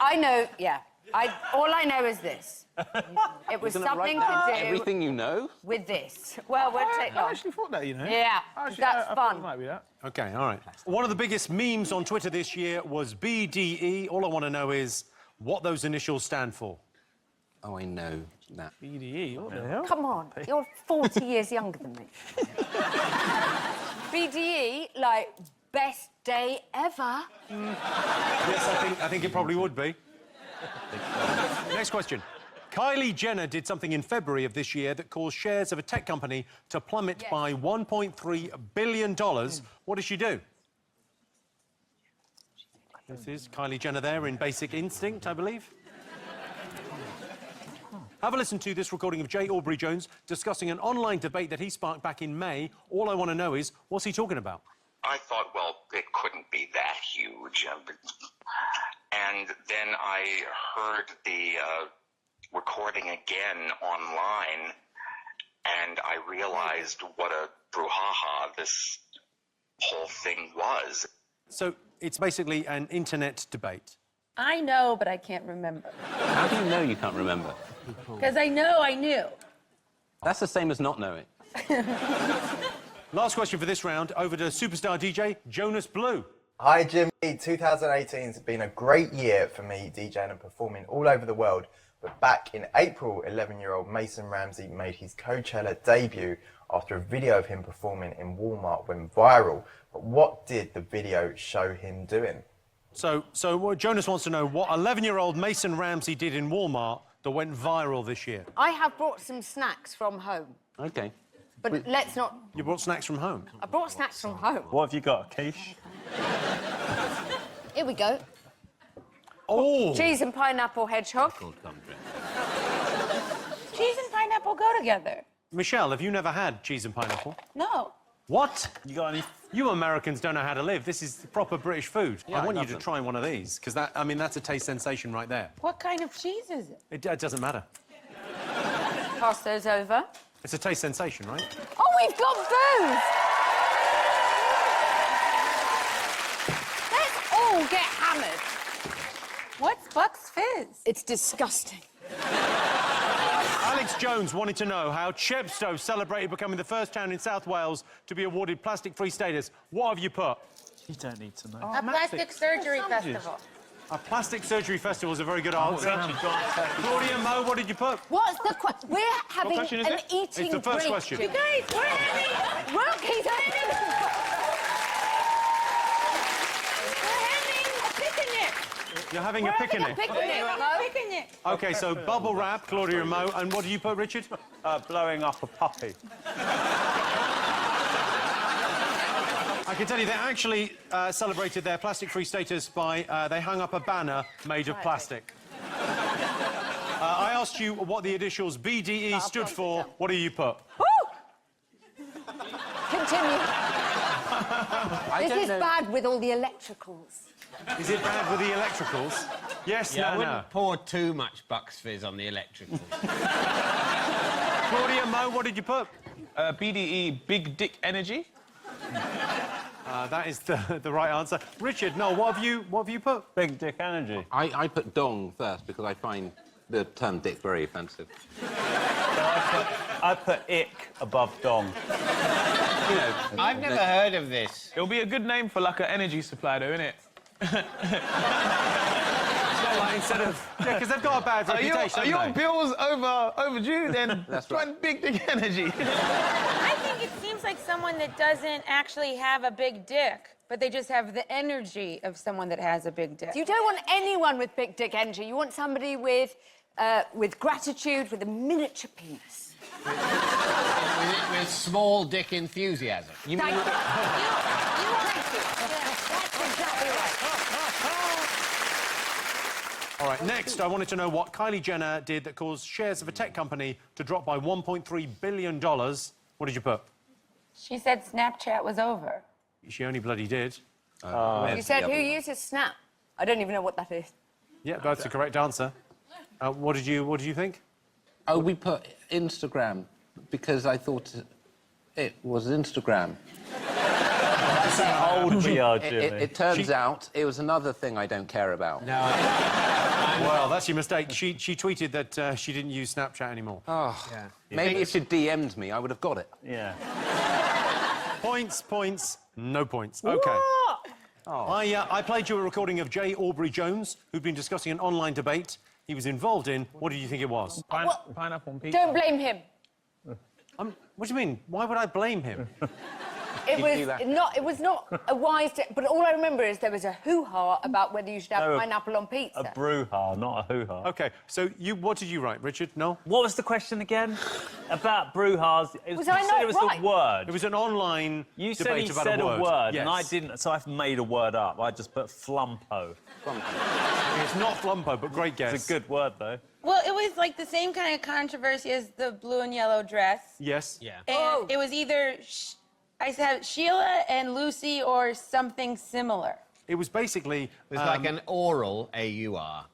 I know, yeah. All I know is this. It was something to do... Everything you know? ...with this. Well, we'll take I actually thought that, you know. Yeah, that's fun. It might be that. OK, all right. One of the biggest memes on Twitter this year was BDE. All I want to know is what those initials stand for. Oh, I know that. BDE, what the hell? Come on, you're 40 years younger than me. BDE, like, best day ever. Yes, I think it probably would be. Next question. Kylie Jenner did something in February of this year that caused shares of a tech company to plummet by $1.3 billion. What did she do? This is Kylie Jenner there in Basic Instinct, I believe. Have a listen to this recording of Jay Aubrey-Jones discussing an online debate that he sparked back in May. All I want to know is, what's he talking about? I thought, well, it couldn't be that huge. And then I heard the recording again online, and I realized what a brouhaha this whole thing was. So it's basically an internet debate. I know, but I can't remember. How do you know you can't remember? Because I know I knew. That's the same as not knowing. Last question for this round, over to superstar DJ Jonas Blue. Hi, Jimmy. 2018 has been a great year for me DJing and performing all over the world. But back in April, 11-year-old Mason Ramsey made his Coachella debut after a video of him performing in Walmart went viral. But what did the video show him doing? So what Jonas wants to know what 11-year-old Mason Ramsey did in Walmart that went viral this year? I have brought some snacks from home. OK. But let's not... You brought snacks from home? I brought snacks from home. What have you got, a quiche? Here we go. Oh! Cheese and pineapple hedgehog. Cheese and pineapple go together. Michelle, have you never had cheese and pineapple? No. What? You got any? You Americans don't know how to live. This is proper British food. Yeah, I want I you to love them. try one of these, because that, I mean, that's a taste sensation right there. What kind of cheese is it? It doesn't matter. Pass those over. It's a taste sensation, right? Oh, we've got booze! Let's all get hammered. What's Buck's Fizz? It's disgusting. Alex Jones wanted to know how Chepstow celebrated becoming the first town in South Wales to be awarded plastic-free status. What have you put? You don't need to know. A plastic surgery festival. A plastic surgery festival is a very good answer. Claudia, Mo, what did you put? What's the question? We're having question is an it? eating It's the first break. question. You guys, we're having... Well, he's having... We're having a picnic. You're having a picnic. Picnic. OK, so bubble wrap, Claudia and Mo. And what did you put, Richard? Blowing up a puppy. I can tell you they actually celebrated their plastic-free status by they hung up a banner made of plastic. I asked you what the initials BDE stood for. What do you put? Continue. This is bad with all the electricals. Is it bad with the electricals? Yes, Yeah, I no, wouldn't no. pour too much Bucks Fizz on the electricals. Claudia, Mo, what did you put? BDE, Big Dick Energy. That is the right answer. Richard, no, what have you put? Big Dick Energy. I put dong first because I find the term dick very offensive. So I put ick above dong. You know, I've never heard of this. It'll be a good name for like an energy supply, though, innit? Like, instead of... Yeah, because they've got a bad reputation, Are your haven't they? bills overdue, then That's join right. Big Dick Energy. I think it seems like someone that doesn't actually have a big dick, but they just have the energy of someone that has a big dick. You don't want anyone with big dick energy. You want somebody with gratitude, with a miniature penis. With small dick enthusiasm. You mean... Thank you. That's exactly right. All right, next, I wanted to know what Kylie Jenner did that caused shares of a tech company to drop by $1.3 billion. What did you put? She said Snapchat was over. She only bloody did. You said who uses Snap? I don't even know what that is. Yeah, that's the correct answer. What did you think? Oh, we put Instagram because I thought it was Instagram. How old we are, Jimmy. It turns out it was another thing I don't care about. No, Well, that's your mistake. She tweeted that she didn't use Snapchat anymore. Oh, yeah. Maybe if she'd DM'd me, I would have got it. Yeah. Points, no points. OK. I played you a recording of J. Aubrey Jones, who'd been discussing an online debate he was involved in. What did you think it was? Pineapple on pizza. Don't blame him. What do you mean? Why would I blame him? It was not a wise... But all I remember is there was a hoo-ha about whether you should have pineapple on pizza. A brouhaha, not a hoo-ha. OK, so what did you write, Richard? No? What was the question again? About brouhahas. Was I not it was right? the word. It was an online You said debate he about said a word. yes. Yes. And I didn't, so I've made a word up. I just put flumpo. It's not flumpo, but great guess. It's a good word, though. Well, it was like the same kind of controversy as the blue and yellow dress. Yes. Yeah. And it was either, I said Sheila and Lucy or something similar. It was basically... It was like an oral, A-U-R,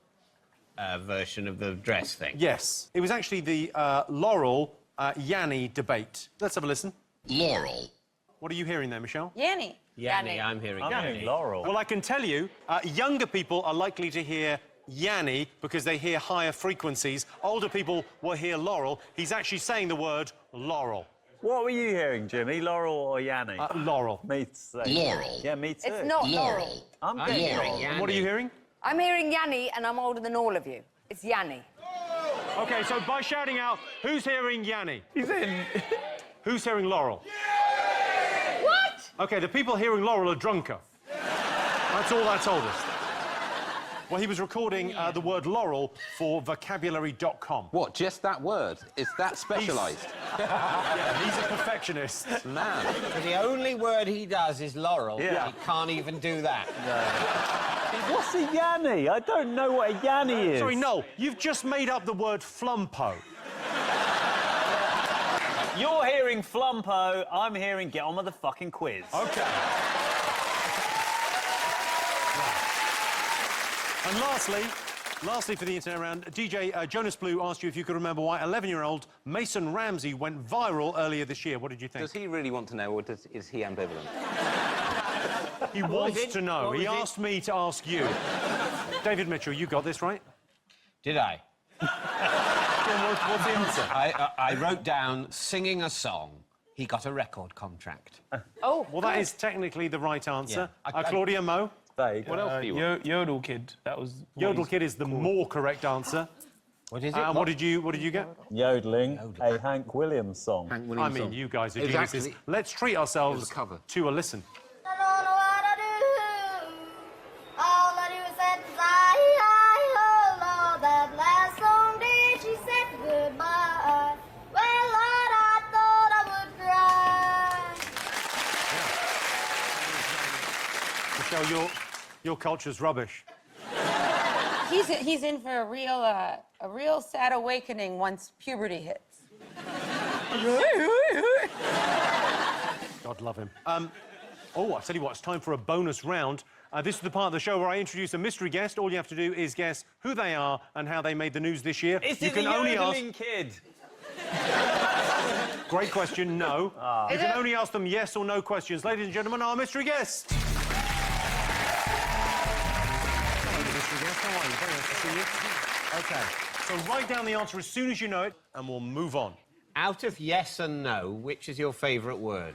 version of the dress thing. Yes. It was actually the Laurel-Yanni debate. Let's have a listen. Laurel. What are you hearing there, Michelle? Yanni. Yanni, I'm hearing Yanni. Laurel. Well, I can tell you, younger people are likely to hear Yanni because they hear higher frequencies. Older people will hear Laurel. He's actually saying the word Laurel. What were you hearing, Jimmy? Laurel or Yanni? Laurel. Me too. Laurel. Yeah, me too. It's not Laurel. I'm getting Laurel. Laurel. And what are you hearing? I'm hearing Yanni, and I'm older than all of you. It's Yanni. OK, so by shouting out, who's hearing Yanni? He's in. Who's hearing Laurel? What? OK, the people hearing Laurel are drunker. That's all that told us. Well, he was recording the word laurel for vocabulary.com. What, just that word? Is that specialised? Yeah, he's a perfectionist. Man. But the only word he does is laurel. Yeah. He can't even do that. What's a yanny? I don't know what a yanny is. Sorry, Noel, you've just made up the word flumpo. You're hearing flumpo, I'm hearing get on with the fucking quiz. OK. And lastly for the internet round, DJ Jonas Blue asked you if you could remember why 11-year-old Mason Ramsey went viral earlier this year. What did you think? Does he really want to know, or is he ambivalent? He wants to know. He asked me to ask you. David Mitchell, you got this, right? Did I? What's the answer? I wrote down singing a song. He got a record contract. Oh, well, that is technically the right answer. Yeah. Claudia, Mo? What else do you want? Yodel Kid. That was... Yodel Kid is the more correct answer. What is it? And what did you get? Yodeling, a Hank Williams song. Hank Williams I mean, song. you guys are Exactly. geniuses. Let's treat ourselves to a listen. I don't know what I do. All I do is say, oh Lord, that last song did she said goodbye. Well, Lord, I thought I would cry. Michelle, your culture's rubbish. He's in for a real sad awakening once puberty hits. God love him. Oh, I tell you what, it's time for a bonus round. This is the part of the show where I introduce a mystery guest. All you have to do is guess who they are and how they made the news this year. Is you it can the only yodeling kid? Great question, no. You can only ask them yes or no questions. Ladies and gentlemen, our mystery guest. Hello, mystery guest. How are you? Very nice to see you. OK, so write down the answer as soon as you know it, and we'll move on. Out of yes and no, which is your favourite word?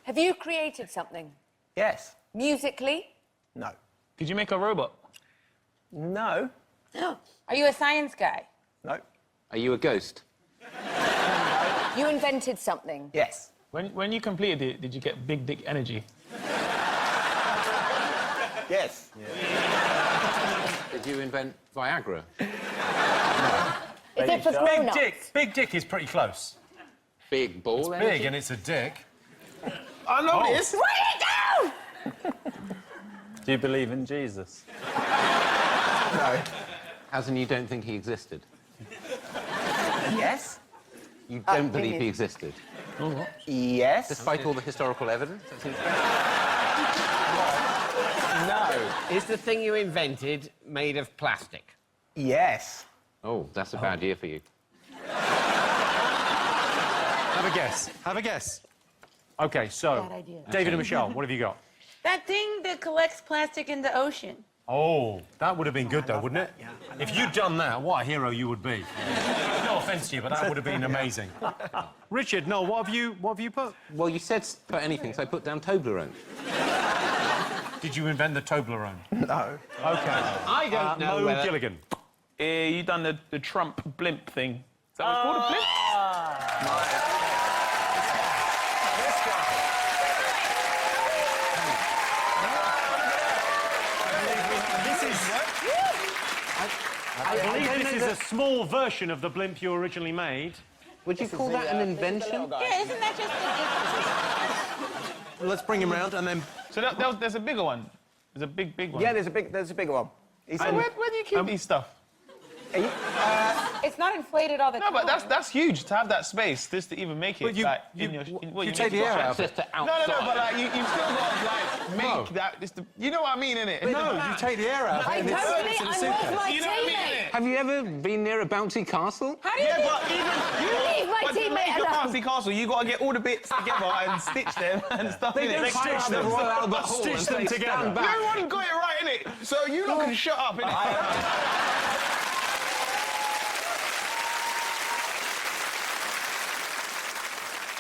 Have you created something? Yes. Musically? No. Did you make a robot? No. Are you a science guy? No. Are you a ghost? You invented something? Yes. When you completed it, did you get big dick energy? Yes. Did you invent Viagra? Is it for grown-ups? Big dick is pretty close. Big ball It's big and it's a dick. I know this. Write it down! Do you believe in Jesus? No. As in you don't think he existed? Yes. You don't believe he existed? Yes. Despite all the historical evidence? No. Is the thing you invented made of plastic? Yes. Oh, that's a bad year for you. Have a guess. Have a guess. OK, so, Bad idea. David and Michelle, what have you got? That thing that collects plastic in the ocean. Oh, that would have been good, though, wouldn't it? Yeah. If you'd done that, what a hero you would be. No offence to you, but that would have been amazing. Richard, no, what have you put? Well, you said put anything, so I put down Toblerone. Did you invent the Toblerone? No. OK. I don't know Mo whether... Gilligan. You done the Trump blimp thing. Is that what it's called, a blimp? I believe this is a small version of the blimp you originally made. Would you call that an invention? Yeah, isn't that just Let's bring him round and then... So there's a bigger one. There's a big one. Yeah, there's a bigger one. So where do you keep these stuff? It's not inflated all the time. No, but that's huge to have that space just to even make it. But you take the air out of it. No, but like you've still got to like make that. You know what I mean, innit? No, you take the air out of it. I'm with my You know what I mean, teammate. innit? Have you ever been near a bouncy castle? How do you think... But even Leave my but to teammate make a alone. bouncy castle, you got to get all the bits together and stitch them and stuff in it. Stitch them together. Everyone got it right, innit? So you lot can shut up, innit?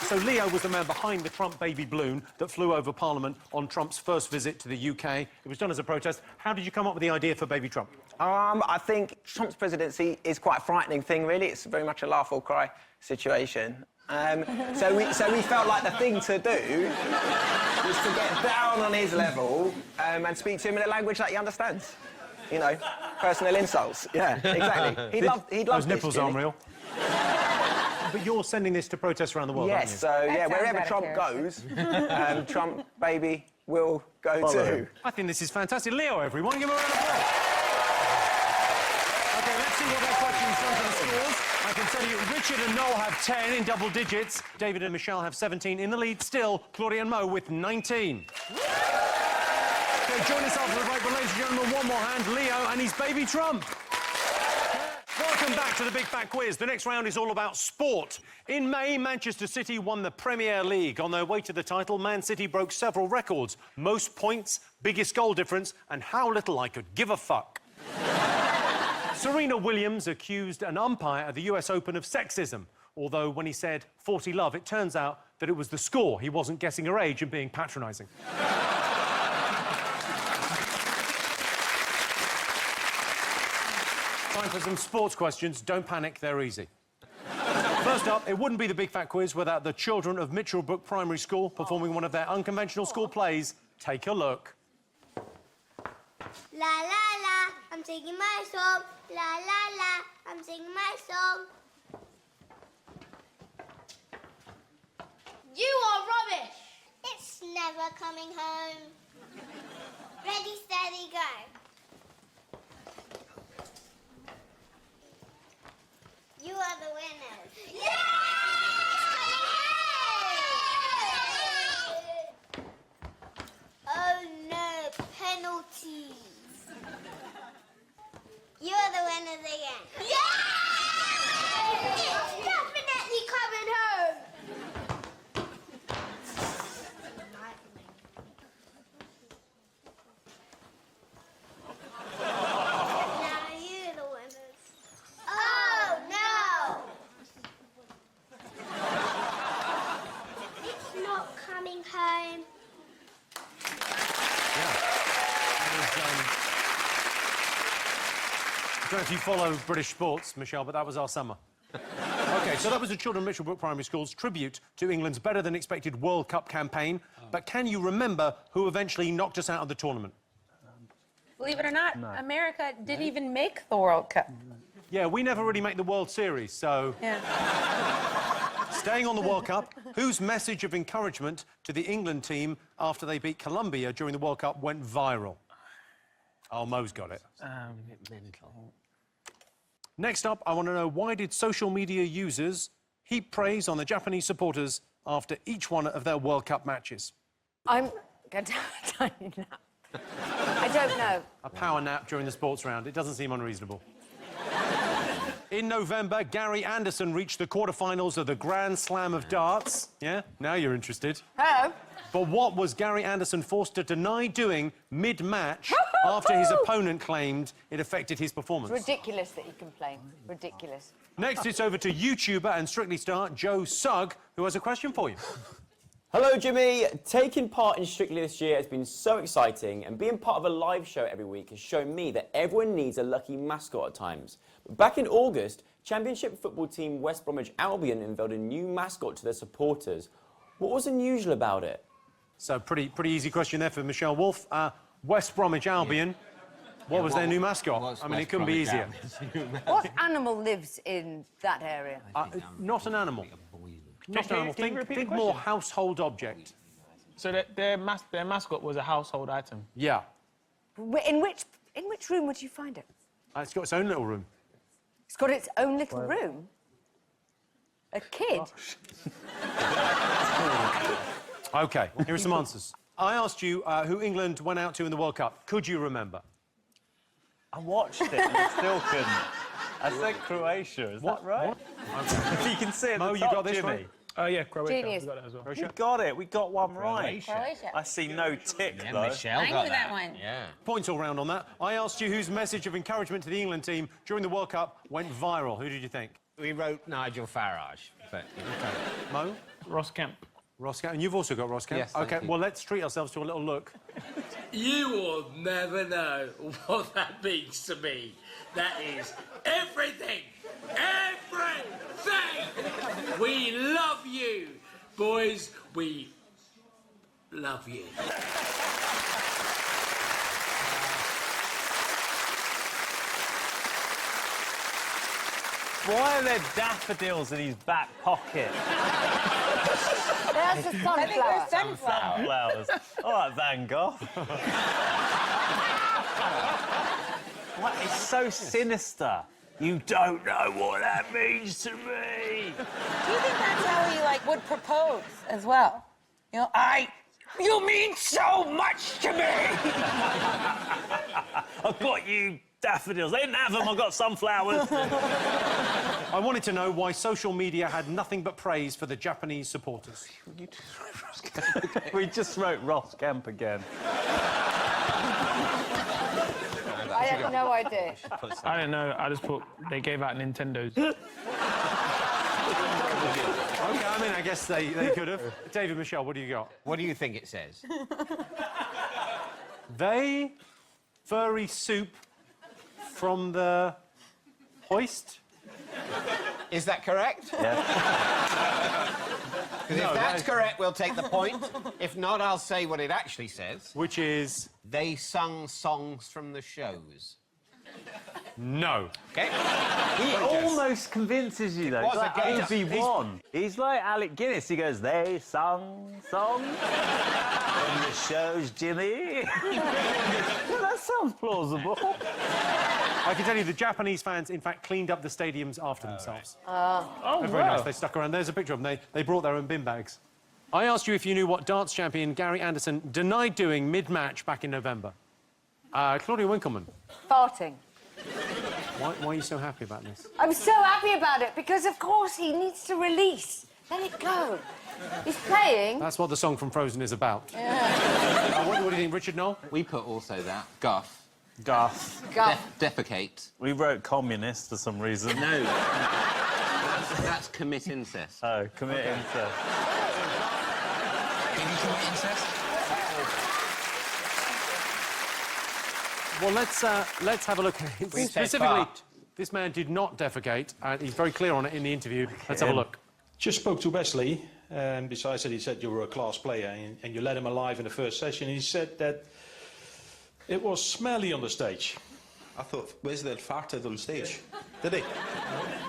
So Leo was the man behind the Trump baby balloon that flew over Parliament on Trump's first visit to the UK. It was done as a protest. How did you come up with the idea for Baby Trump? I think Trump's presidency is quite a frightening thing, really. It's very much a laugh or cry situation. So we felt like the thing to do was to get down on his level and speak to him in a language that he understands. You know, personal insults. Yeah, exactly. He'd love Those nipples aren't real. But you're sending this to protests around the world, aren't you? Yes, so yeah, wherever Trump goes, Trump, baby, will go too. I think this is fantastic. Leo, everyone, give him a round of applause. OK, let's see what their questions done to the scores. I can tell you Richard and Noel have 10 in double digits. David and Michelle have 17. In the lead still, Claudia and Mo with 19. OK, join us after the break, but ladies and gentlemen, one more hand, Leo and his baby Trump. Welcome back to the Big Fat Quiz. The next round is all about sport. In May, Manchester City won the Premier League. On their way to the title, Man City broke several records. Most points, biggest goal difference, and how little I could give a fuck. Serena Williams accused an umpire at the US Open of sexism. Although when he said 40 love, it turns out that it was the score. He wasn't guessing her age and being patronising. Time for some sports questions. Don't panic, they're easy. First up, it wouldn't be the Big Fat Quiz without the children of Mitchellbrook Primary School performing one of their unconventional school plays. Take a look. La la la, I'm singing my song. La la la, I'm singing my song. You are rubbish. It's never coming home. Ready, steady, go. You are the winners. Oh no, penalties. You are the winners again. It's definitely coming home. Now you're the winners. Oh no! It's not coming home. I don't know if you follow British sports, Michelle, but that was our summer. OK, so that was the children of Mitchellbrook Primary School's tribute to England's better-than-expected World Cup campaign. But can you remember who eventually knocked us out of the tournament? Believe it or not, America didn't even make the World Cup. Yeah, we never really make the World Series, so... Yeah. Staying on the World Cup, whose message of encouragement to the England team after they beat Colombia during the World Cup went viral? Oh, Mo's got it. Mental. Next up, I want to know, why did social media users heap praise on the Japanese supporters after each one of their World Cup matches? I'm going to have a tiny nap. I don't know. A power nap during the sports round. It doesn't seem unreasonable. In November, Gary Anderson reached the quarterfinals of the Grand Slam of Darts. Yeah? Now you're interested. Hello. But what was Gary Anderson forced to deny doing mid-match after his opponent claimed it affected his performance? It's ridiculous that you complain. Ridiculous. Next, it's over to YouTuber and Strictly star Joe Sugg, who has a question for you. Hello, Jimmy. Taking part in Strictly this year has been so exciting, and being part of a live show every week has shown me that everyone needs a lucky mascot at times. But back in August, Championship football team West Bromwich Albion unveiled a new mascot to their supporters. What was unusual about it? So, pretty easy question there for Michelle Wolf. West Bromwich Albion, what was their new mascot? I mean, it couldn't be easier. What animal lives in that area? Not an animal. Not an animal. Think more household object. So their mascot was a household item? Yeah. In which room would you find it? It's got its own little room. It's got its own little room? A kid? OK, here are some answers. I asked you who England went out to in the World Cup. Could you remember? I watched it and I still couldn't. I said Croatia, is that right? If you can see it at Mo, the you top, got this Jimmy. right? Oh, yeah, Croatia. Genius. We got that as well. We got it. We got one right. Croatia. I see no tick, Yeah, though. Michelle got that one. Yeah. Points all round on that. I asked you whose message of encouragement to the England team during the World Cup went viral. Who did you think? We wrote Nigel Farage, but... Mo? Ross Kemp. Ross Kemp, and you've also got Ross Kemp. Yes, OK, thank you. well, let's treat ourselves to a little look. You will never know what that means to me. That is everything. Everything! We love you. Boys, we love you. Why are there daffodils in his back pocket? There's a sunflower. I think there's sunflower. Flowers. All right, Van Gogh. What? It's so sinister. You don't know what that means to me. Do you think that's how he, like, would propose as well? You know, you mean so much to me! I've got you daffodils. They didn't have them, I've got sunflowers. I wanted to know why social media had nothing but praise for the Japanese supporters. We just wrote Ross Kemp again. I had no idea. I don't know. I just put they gave out Nintendos. OK, I mean, I guess they could have. David, Michelle, what do you got? What do you think it says? They furry soup from the hoist. Is that correct? Yeah. Because if that's correct, we'll take the point. If not, I'll say what it actually says. Which is? They sung songs from the shows. No. OK? He almost convinces you, though. was Like a guess. Obi-Wan. He's like Alec Guinness. He goes, they sung songs from the shows, Jimmy. That sounds plausible. I can tell you the Japanese fans, in fact, cleaned up the stadiums after themselves. Oh, They're very nice. They stuck around. There's a picture of them. They brought their own bin bags. I asked you if you knew what dance champion Gary Anderson denied doing mid-match back in November. Claudia Winkleman. Farting. Why are you so happy about this? I'm so happy about it because, of course, he needs to release. Let it go. He's playing. That's what the song from Frozen is about. Yeah. What do you think, Richard Noel? We put also that. Guff. Guff. Defecate. We wrote communist for some reason. No. That's commit incest. Oh, commit incest. Can you commit incest? Well, let's have a look. Specifically, this man did not defecate. He's very clear on it in the interview. Let's have a look. Just spoke to Wesley, and besides that, he said you were a class player and you let him alive in the first session. He said that it was smelly on the stage. I thought Wesley had farted on stage. Did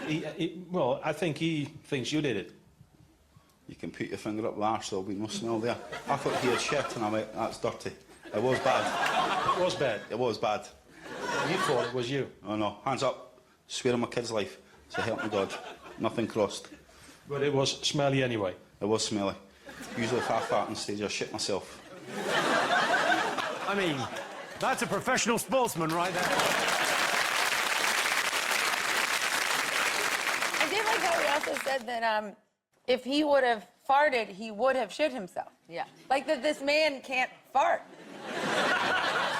he? Well, I think he thinks you did it. You can put your finger up the arse, there'll be no smell there. I thought he had shit, and I went, that's dirty. It was bad. It was bad? It was bad. You thought it was you? Oh, no. Hands up. Swear on my kid's life. So help me God. Nothing crossed. But it was smelly anyway? It was smelly. Usually if I fart on stage, I shit myself. I mean, that's a professional sportsman right there. I did like how he also said that if he would have farted, he would have shit himself. Yeah. Like that this man can't fart.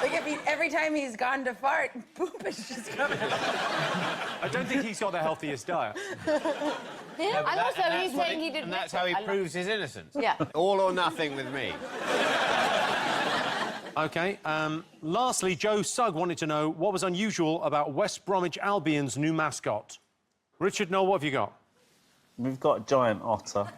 Like every time he's gone to fart, poop is just coming out. I don't think he's got the healthiest diet. Yeah, and also he's saying he didn't. And that's how he proves his innocence. Yeah. All or nothing with me. OK. Lastly, Joe Sugg wanted to know what was unusual about West Bromwich Albion's new mascot. Richard Noel, what have you got? We've got a giant otter.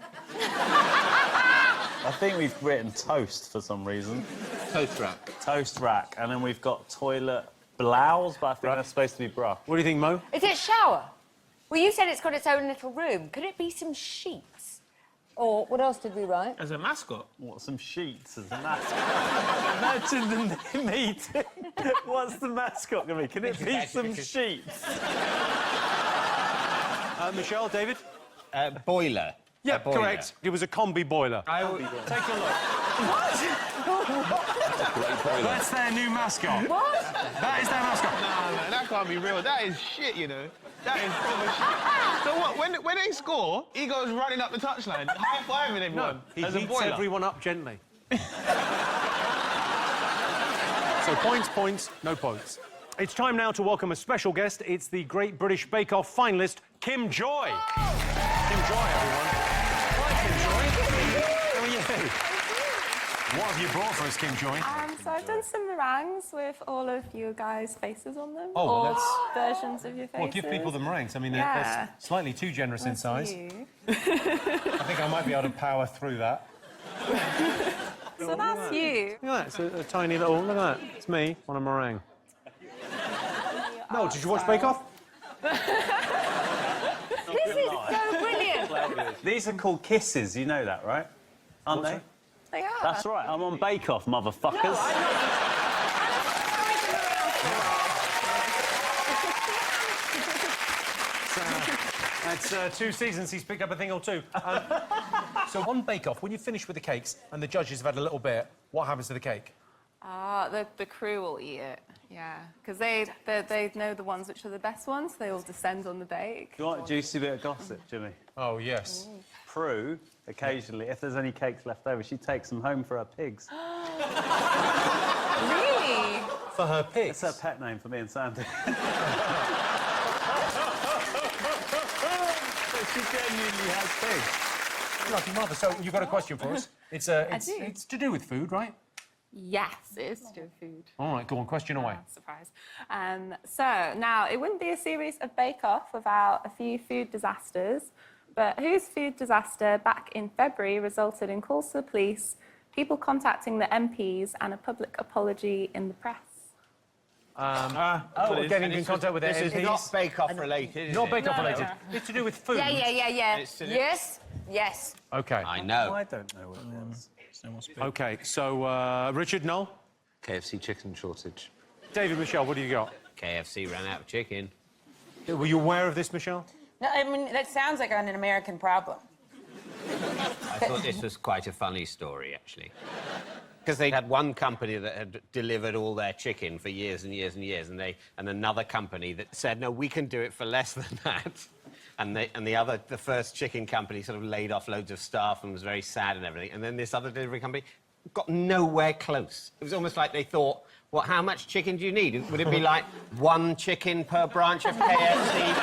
I think we've written toast for some reason. Toast rack. Toast rack. And then we've got toilet blouse, but I think that's supposed to be brush. What do you think, Mo? Is it shower? Well, you said it's got its own little room. Could it be some sheets? Or what else did we write? As a mascot? What, some sheets as a mascot? Imagine the meeting. What's the mascot going to be? Can it be some sheets? Michelle, David? Boiler. Yeah, correct. It was a combi boiler. Take a look. That's their new mascot. What? That is their mascot. No, that can't be real. That is shit, you know. That is full of shit. So what, when they score, he goes running up the touchline, high-fiving everyone. No, he as a heats boiler. everyone up gently. So points, no points. It's time now to welcome a special guest. It's the Great British Bake Off finalist, Kim Joy. Kim Joy, everyone. Hi, Kim Joy. How are What have you brought for us, Kim Joy? So I've done some meringues with all of you guys' faces on them. Oh, well, or that's... versions of your faces. Well, give people the meringues. I mean, Yeah. they're slightly too generous in That's size. you. I think I might be able to power through that. So that's you. Look at that, it's a tiny little... Look at that, it's me on a meringue. No, did you watch Bake Off? This is so brilliant. These are called kisses, you know that, right? Aren't they? They are. That's right, I'm on Bake Off, motherfuckers. It's 2 seasons, he's picked up a thing or two. So on Bake Off, when you finish with the cakes and the judges have had a little bit, what happens to the cake? The crew will eat it, yeah. Because they know the ones which are the best ones. They all descend on the bake. Do you want a juicy bit of gossip, Jimmy? Oh, yes. Prue, occasionally, if there's any cakes left over, she takes them home for her pigs. Really? For her pigs? It's her pet name for me and Sandy. She genuinely has pigs. Lucky mother. So you've got a question for us? It's to do with food, right? Yes, it is to do with food. All right, go on, question away. Surprise. So, now, it wouldn't be a series of Bake Off without a few food disasters, but whose food disaster back in February resulted in calls to the police, people contacting the MPs, and a public apology in the press? We're getting in contact with This the is MPs. not Bake Off related, is Not it? Bake Off No, related. no. It's to do with food. Yeah. It's to do- Yes, yes. OK. I know. I don't know what it was. OK, so, Richard, Noel? KFC chicken shortage. David, Michelle, what do you got? KFC ran out of chicken. Were you aware of this, Michelle? No, I mean, that sounds like an American problem. I thought this was quite a funny story, actually. Because they had one company that had delivered all their chicken for years and years and years, and another company that said, no, we can do it for less than that. And the first chicken company sort of laid off loads of staff and was very sad and everything. And then this other delivery company got nowhere close. It was almost like they thought, well, how much chicken do you need? Would it be like 1 chicken per branch of KFC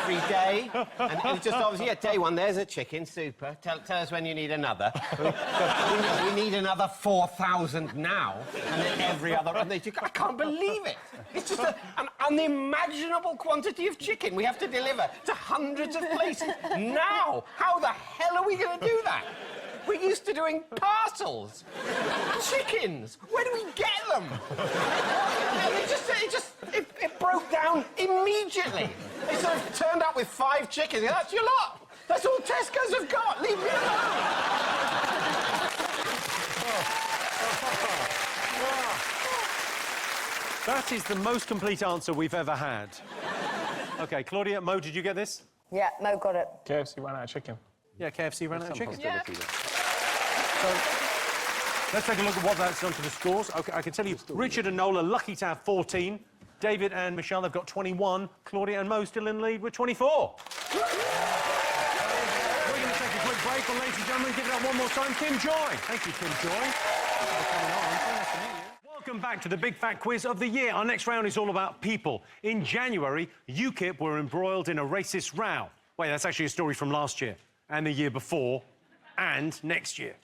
every day? And it was just obviously, yeah, day one, there's a chicken, super. Tell us when you need another. We need another 4,000 now. And then every other... And they just, I can't believe it. It's just an unimaginable quantity of chicken we have to deliver to hundreds of places now. How the hell are we going to do that? We're used to doing parcels. Chickens. Where do we get them? It broke down immediately. They sort of turned up with 5 chickens. That's your lot. That's all Tesco's have got. Leave me alone. That is the most complete answer we've ever had. OK, Claudia, Mo, did you get this? Yeah, Mo got it. KFC ran out of chicken. Yeah, KFC ran out of chicken. Yeah. So, let's take a look at what that's done to the scores. OK, I can tell you, Richard and Noel are lucky to have 14. David and Michelle, they've got 21. Claudia and Mo still in the lead with 24. We're going to take a quick break, and ladies and gentlemen, give it up one more time, Kim Joy. Thank you, Kim Joy. Thank you for coming on. So nice to meet you. Welcome back to the Big Fat Quiz of the year. Our next round is all about people. In January, UKIP were embroiled in a racist row. Wait, that's actually a story from last year, and the year before, and next year.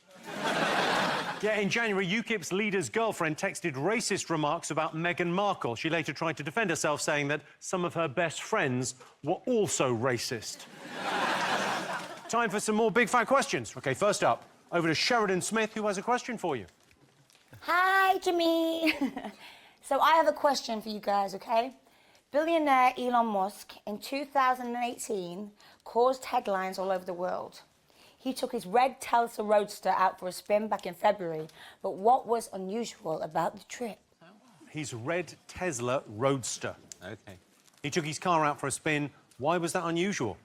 Yeah, in January, UKIP's leader's girlfriend texted racist remarks about Meghan Markle. She later tried to defend herself, saying that some of her best friends were also racist. Time for some more big fat questions. OK, first up, over to Sheridan Smith, who has a question for you. Hi, Jimmy. So I have a question for you guys, OK? Billionaire Elon Musk, in 2018, caused headlines all over the world. He took his red Tesla Roadster out for a spin back in February, but what was unusual about the trip? His red Tesla Roadster. OK. He took his car out for a spin. Why was that unusual?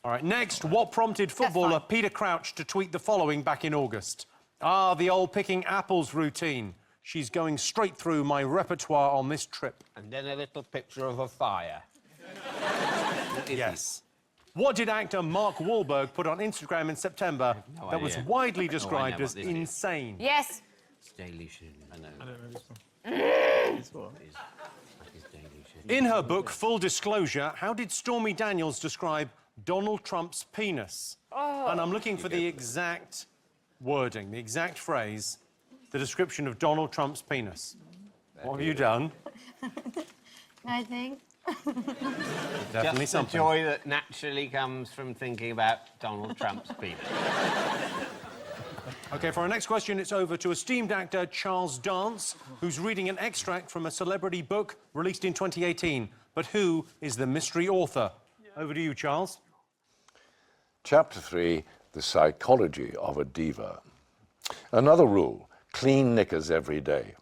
All right, next, what prompted footballer Peter Crouch to tweet the following back in August? The old picking apples routine. She's going straight through my repertoire on this trip. And then a little picture of a fire. Yes. What did actor Mark Wahlberg put on Instagram in September that was widely described as insane? Yes. Delusion. I know. I don't know this one. In her book, Full Disclosure, how did Stormy Daniels describe Donald Trump's penis? And I'm looking for the exact wording, the exact phrase, the description of Donald Trump's penis. What have you done? I think. Definitely Just something. the joy that naturally comes from thinking about Donald Trump's penis. OK, for our next question, it's over to esteemed actor Charles Dance, who's reading an extract from a celebrity book released in 2018. But who is the mystery author? Over to you, Charles. Chapter 3, The Psychology of a Diva. Another rule, clean knickers every day.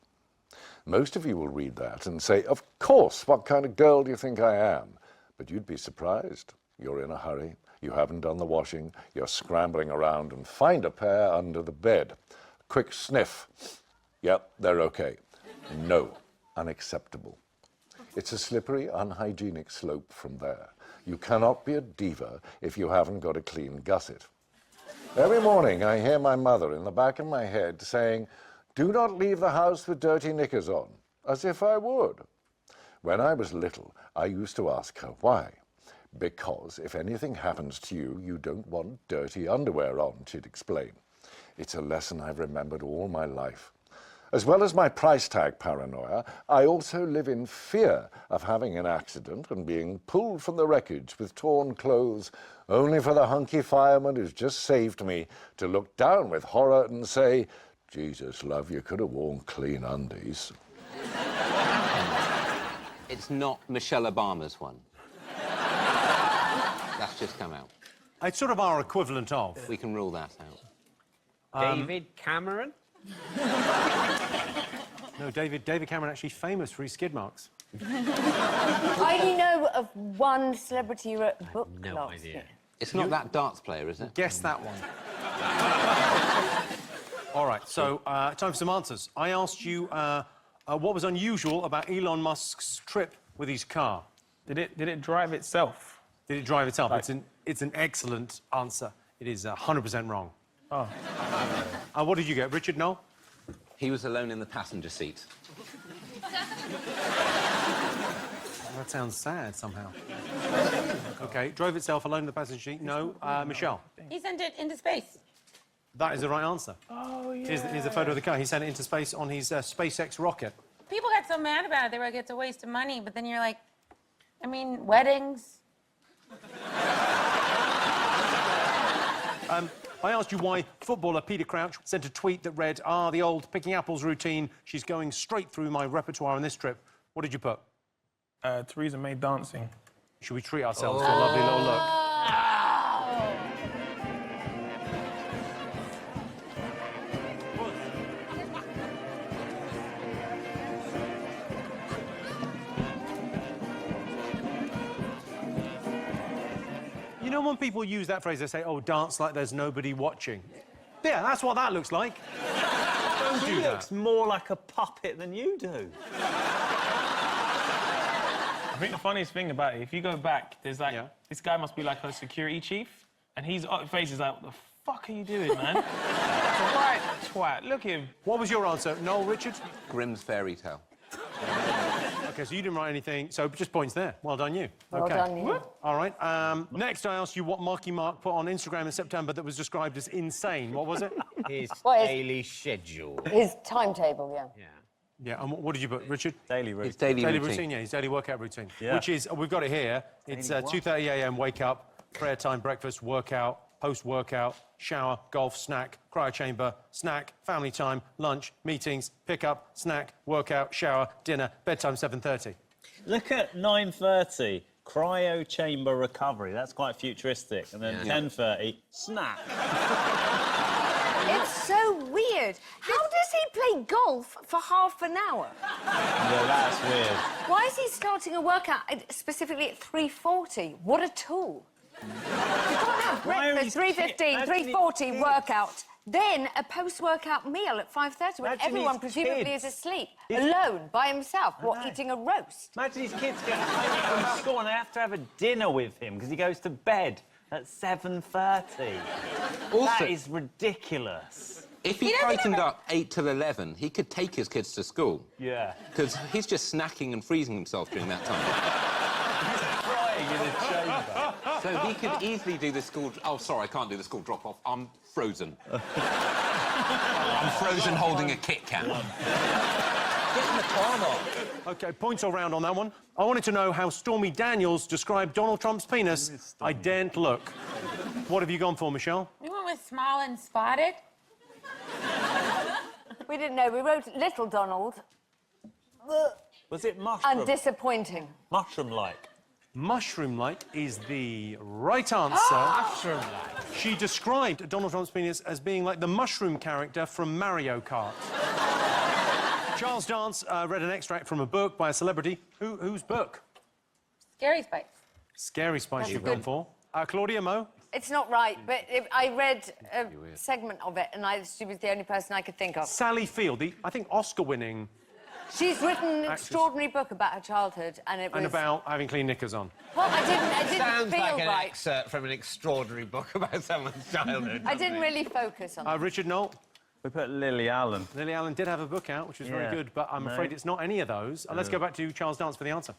Most of you will read that and say, of course, what kind of girl do you think I am? But you'd be surprised. You're in a hurry, you haven't done the washing, you're scrambling around and find a pair under the bed. Quick sniff. Yep, they're okay. No, unacceptable. It's a slippery, unhygienic slope from there. You cannot be a diva if you haven't got a clean gusset. Every morning I hear my mother in the back of my head saying, do not leave the house with dirty knickers on, as if I would. When I was little, I used to ask her why. Because if anything happens to you, you don't want dirty underwear on, she'd explain. It's a lesson I've remembered all my life. As well as my price tag paranoia, I also live in fear of having an accident and being pulled from the wreckage with torn clothes, only for the hunky fireman who's just saved me to look down with horror and say, Jesus, love, you could have worn clean undies. It's not Michelle Obama's one. That's just come out. It's sort of our equivalent of. We can rule that out. David Cameron? No, David Cameron actually famous for his skid marks. I only know of one celebrity who wrote a book No last idea. year. It's not that darts player, is it? Guess that one. All right, so time for some answers. I asked you what was unusual about Elon Musk's trip with his car. Did it drive itself? Did it drive itself? It's an excellent answer. It is 100% wrong. Oh. What did you get, Richard? No? He was alone in the passenger seat. That sounds sad somehow. OK, drove itself alone in the passenger seat. No. Michelle? He sent it into space. That is the right answer. Oh, yeah. Here's a photo of the car. He sent it into space on his SpaceX rocket. People got so mad about it, they were like, it's a waste of money. But then you're like, I mean, weddings. I asked you why footballer Peter Crouch sent a tweet that read, the old picking apples routine. She's going straight through my repertoire on this trip. What did you put? Theresa May dancing. Should we treat ourselves to a lovely little look? You know when people use that phrase, they say, oh, dance like there's nobody watching. Yeah, that's what that looks like. Don't He do that. looks more like a puppet than you do. I think the funniest thing about it, if you go back, there's like, this guy must be like a security chief, and his face is like, what the fuck are you doing, man? Right, twat, look at him. What was your answer? Noel, Richard? Grimm's fairy tale. OK, so you didn't write anything, so just points there. Well done, you. Well done, you. All right. Next, I asked you what Marky Mark put on Instagram in September that was described as insane. What was it? His What is- daily schedule. His timetable, yeah. Yeah, and what did you put, Richard? Daily routine. His daily routine. routine, yeah, his daily workout routine. Yeah. Which is, we've got it here. It's 2:30 a.m. wake up, prayer time, breakfast, workout, post-workout, shower, golf, snack, cryo chamber, snack, family time, lunch, meetings, pick-up, snack, workout, shower, dinner, bedtime 7:30. Look at 9:30, cryo chamber recovery. That's quite futuristic. And then 10:30, snack. It's so weird. How does he play golf for half an hour? Yeah, that's weird. Why is he starting a workout specifically at 3:40? What a tool. You can't have Why are breakfast, his 3:15, How can he 3:40 workout, then a post-workout meal at 5:30 when Imagine everyone his presumably kids. is asleep, alone, by himself, eating a roast. Imagine his kids get home from school and they have to have a dinner with him because he goes to bed at 7:30. That is ridiculous. If he tightened up 8 till 11, he could take his kids to school. Yeah. Because he's just snacking and freezing himself during that time. in a chamber. So he could easily do the school... Oh, sorry, I can't do the school drop-off. I'm frozen. I'm frozen holding a Kit Kat. Get in the car, Mark. OK, points all round on that one. I wanted to know how Stormy Daniels described Donald Trump's penis. I daren't look. What have you gone for, Michelle? We went with small and spotted. We didn't know. We wrote Little Donald. Was it mushroom? And disappointing. Mushroom-like. Mushroom-like is the right answer. Mushroom-like. She described Donald Trump's penis as being like the mushroom character from Mario Kart. Charles Dance read an extract from a book by a celebrity. Whose book? Scary Spice. Scary Spice you've gone for. Claudia, Mo? It's not right, but I read a segment of it, and she was the only person I could think of. Sally Field, I think Oscar-winning... She's written an extraordinary book about her childhood, and it was... And about having clean knickers on. Well, I didn't Sounds feel like an right. excerpt from an extraordinary book about someone's childhood. I didn't really focus on it. Richard, Noel? We put Lily Allen. Lily Allen did have a book out, which was very good, but I'm afraid it's not any of those. Let's go back to Charles Dance for the answer.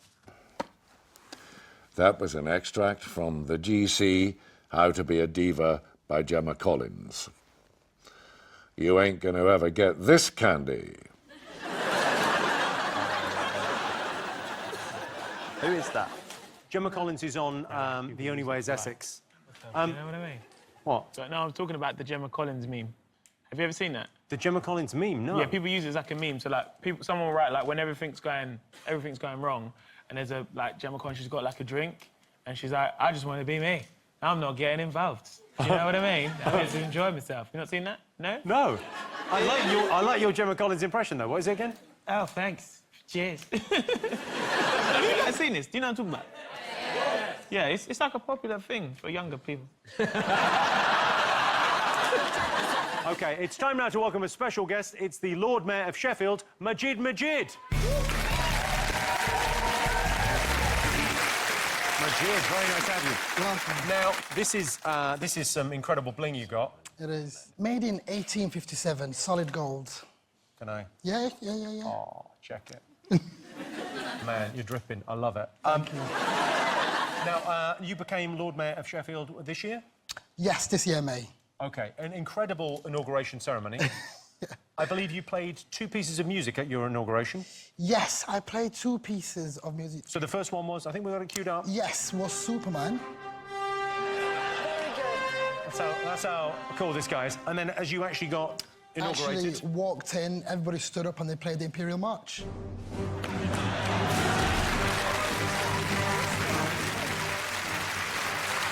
That was an extract from the GC, How to Be a Diva by Gemma Collins. You ain't gonna ever get this candy. Who is that? Gemma Collins is on The Only Way is Essex. You know what I mean? What? So, no, I'm talking about the Gemma Collins meme. Have you ever seen that? The Gemma Collins meme? No. Yeah, people use it as like a meme. So like, someone will write like when everything's going wrong, and there's a like Gemma Collins, she's got like a drink, and she's like, I just want to be me. I'm not getting involved. Do you know what I mean? I get to enjoy myself. You not seen that? No. No. I like your Gemma Collins impression though. What is it again? Oh, thanks. Cheers. Have you guys seen this? Do you know what I'm talking about? Yeah, it's like a popular thing for younger people. OK, it's time now to welcome a special guest. It's the Lord Mayor of Sheffield, Majid Majid. Majid, very nice to have you. Welcome. Now, this is some incredible bling you got. It is. Made in 1857, solid gold. Can I? Yeah. Oh, check it. Man, you're dripping. I love it. Thank you. Now, you became Lord Mayor of Sheffield this year? Yes, this year, May. OK, an incredible inauguration ceremony. I believe you played 2 pieces of music at your inauguration. Yes, I played 2 pieces of music. So the first one was, I think we got it queued up. Yes, was Superman. That's how cool this guy is. And then as you actually got inaugurated... Actually walked in, everybody stood up and they played the Imperial March.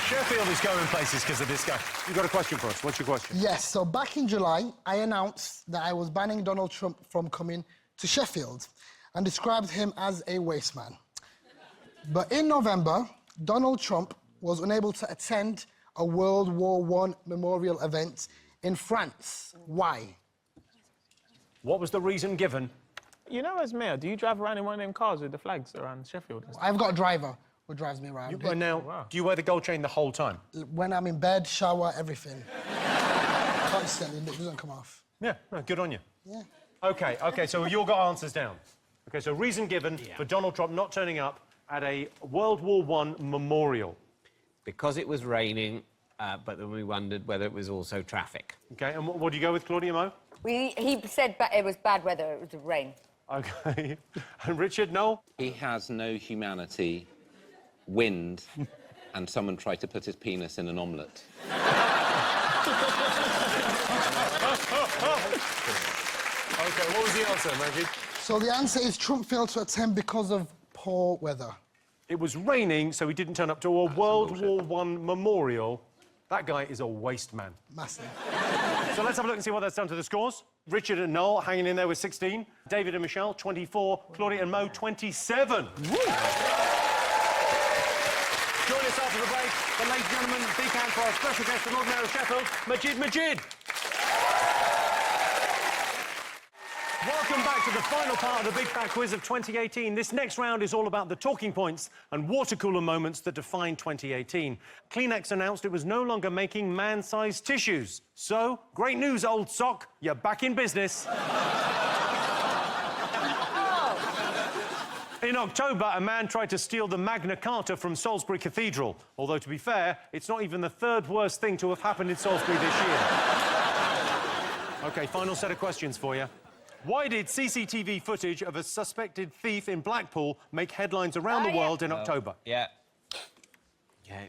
Sheffield is going places because of this guy. You've got a question for us. What's your question? Yes, so back in July, I announced that I was banning Donald Trump from coming to Sheffield and described him as a waste man. But in November, Donald Trump was unable to attend a World War I memorial event in France. Why? What was the reason given? You know, as mayor, do you drive around in one of them cars with the flags around Sheffield? I've got a driver who drives me around. Do you wear the gold chain the whole time? When I'm in bed, shower, everything. Constantly, it doesn't come off. Yeah, no, good on you. Yeah. OK, so you've got answers down. OK, so reason given for Donald Trump not turning up at a World War I memorial. Because it was raining, but then we wondered whether it was also traffic. OK, and what do you go with, Claudia, Mo? He said it was bad weather, it was rain. OK. And Richard, Noel? He has no humanity, wind, and someone tried to put his penis in an omelette. OK, what was the answer, Majid? So the answer is Trump failed to attend because of poor weather. It was raining, so he didn't turn up to a World War I memorial. That guy is a waste man. Massive. So let's have a look and see what that's done to the scores. Richard and Noel hanging in there with 16. David and Michelle, 24. Claudia and Mo, 27. Join us after the break. But ladies and gentlemen, big hand for our special guest, the Lord Mayor of Sheffield, Majid Majid. Welcome back to the final part of the Big Fat Quiz of 2018. This next round is all about the talking points and water cooler moments that define 2018. Kleenex announced it was no longer making man-sized tissues. So, great news, old sock. You're back in business. In In October, a man tried to steal the Magna Carta from Salisbury Cathedral. Although, to be fair, it's not even the third worst thing to have happened in Salisbury this year. OK, final set of questions for you. Why did CCTV footage of a suspected thief in Blackpool make headlines around the world in October? Yeah.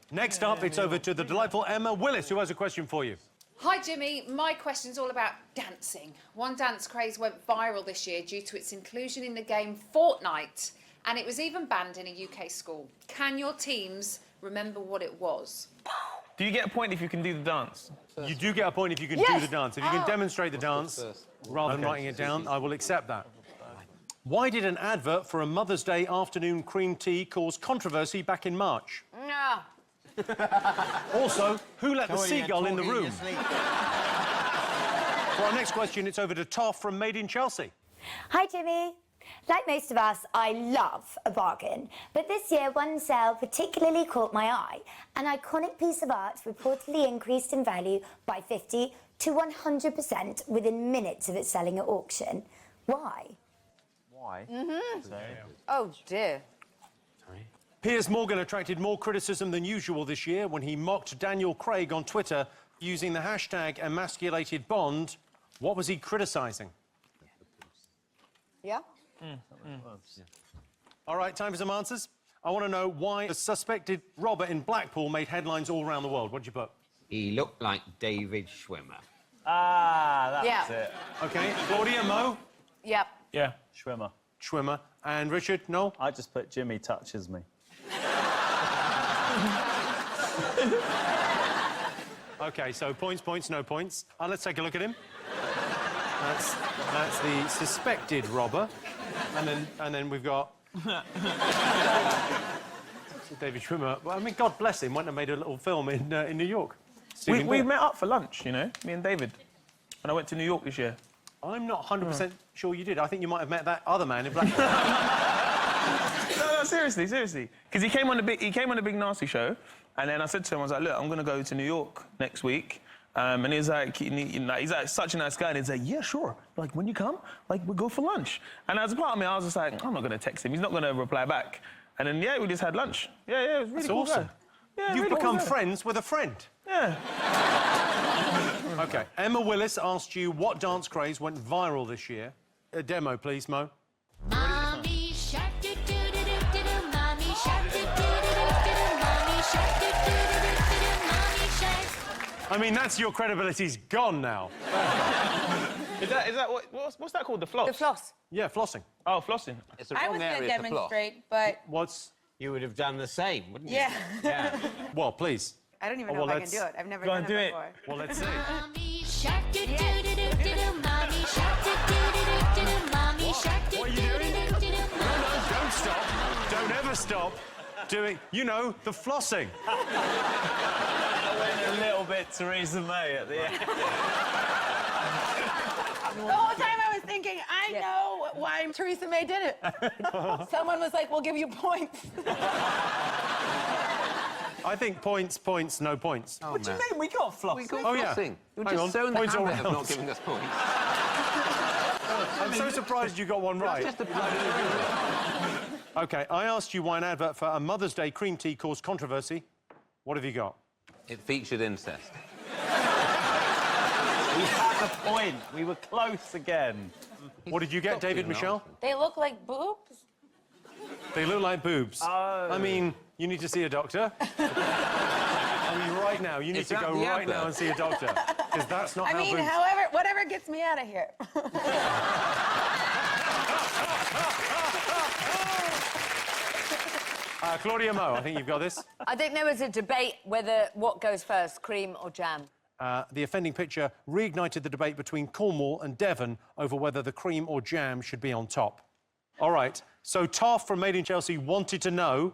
Next up, it's over to the delightful Emma Willis, who has a question for you. Hi, Jimmy. My question's all about dancing. One dance craze went viral this year due to its inclusion in the game Fortnite, and it was even banned in a UK school. Can your teams remember what it was? Do you get a point if you can do the dance? You do get a point if you can do the dance. If you can demonstrate the dance, rather than writing it down, I will accept that. Why did an advert for a Mother's Day afternoon cream tea cause controversy back in March? No. Also, who let the seagull in the room? For our next question, it's over to Toff from Made in Chelsea. Hi, Jimmy. Like most of us, I love a bargain. But this year, one sale particularly caught my eye. An iconic piece of art reportedly increased in value by 50 to 100% within minutes of it selling at auction. Why? Why? Oh, dear. Piers Morgan attracted more criticism than usual this year when he mocked Daniel Craig on Twitter using the hashtag emasculated Bond. What was he criticising? Yeah? All right, time for some answers. I want to know why a suspected robber in Blackpool made headlines all around the world. What did you put? He looked like David Schwimmer. Ah, that's it. OK, Claudia, Mo? Yep. Yeah. Schwimmer. Schwimmer. And Richard, no? I just put Jimmy touches me. OK, so points, no points. Let's take a look at him. That's the suspected robber. And then we've got... David Schwimmer. Well, I mean, God bless him, went and made a little film in New York. We met up for lunch, you know, me and David. And I went to New York this year. I'm not 100% sure you did. I think you might have met that other man in Blackpool. No, seriously. Because he came on the Big Nasty show, and then I said to him, I was like, look, I'm going to go to New York next week. And he was like, he's like such a nice guy. And he's like, yeah, sure. Like, when you come, like, we'll go for lunch. And as a part of me, I was just like, I'm not going to text him. He's not going to reply back. And then, yeah, we just had lunch. Yeah, it was really That's cool awesome. guy. Yeah, You've really become cool guy. friends with a friend. Yeah. OK, Emma Willis asked you what dance craze went viral this year. A demo, please, Mo. Mommy shark do do do do do do. Mommy shark do do do do do. Mommy shark do do do do do. Mommy shark. I mean, that's your credibility's gone now. Is that what's that called? The floss? The floss. Yeah, flossing. Oh, flossing. It's the I wrong was going to area to floss. demonstrate, but What's... You would have done the same, wouldn't you? yeah. Well, please. I don't even know Well, if I let's- can do it. I've never Go done on, do it it. before. Well, let's see. Mommy shark do do do do do do. Mommy shark do do do do do. Mommy shark do What are do you do doing? do do. No, don't stop. Don't ever stop doing, you know, the flossing. I went a little bit Theresa May at the end. The whole time I was thinking, I know why Theresa May did it. Someone was like, we'll give you points. I think points, no points. Oh, What do you mean? We got flossing. We got Oh, yeah. flossing. You're Hang just on. so in the Points all habit of round. not giving us points. I'm so surprised you got one right. Just a bloody... OK, I asked you why an advert for a Mother's Day cream tea caused controversy. What have you got? It featured incest. We had a point. We were close again. What did you get, David, Michelle? They look like boobs. They look like boobs. Oh. I mean, you need to see a doctor. I mean, right now, you need Is to that go the right advert? now and see a doctor. Because that's not I how mean, boobs... whatever gets me out of here. Claudia Mo, I think you've got this. I think there was a debate whether what goes first, cream or jam. The offending picture reignited the debate between Cornwall and Devon over whether the cream or jam should be on top. All right, so Toff from Made in Chelsea wanted to know.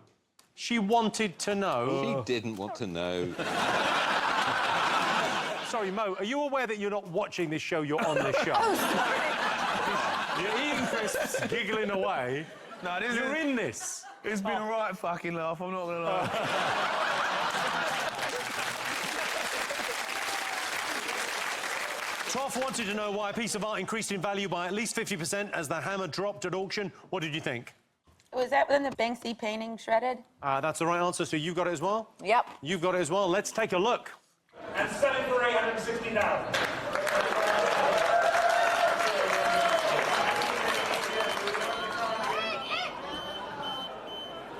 She wanted to know. She didn't want to know. Sorry, Mo, are you aware that you're not watching this show, you're on this show? You're eating crisps, giggling away. No, You're in this. It's been a right fucking laugh, I'm not going to lie. Toff wanted to know why a piece of art increased in value by at least 50% as the hammer dropped at auction. What did you think? Was that when the Banksy painting shredded? That's the right answer, so you got it as well? Yep. You've got it as well. Let's take a look. And selling for 860,000.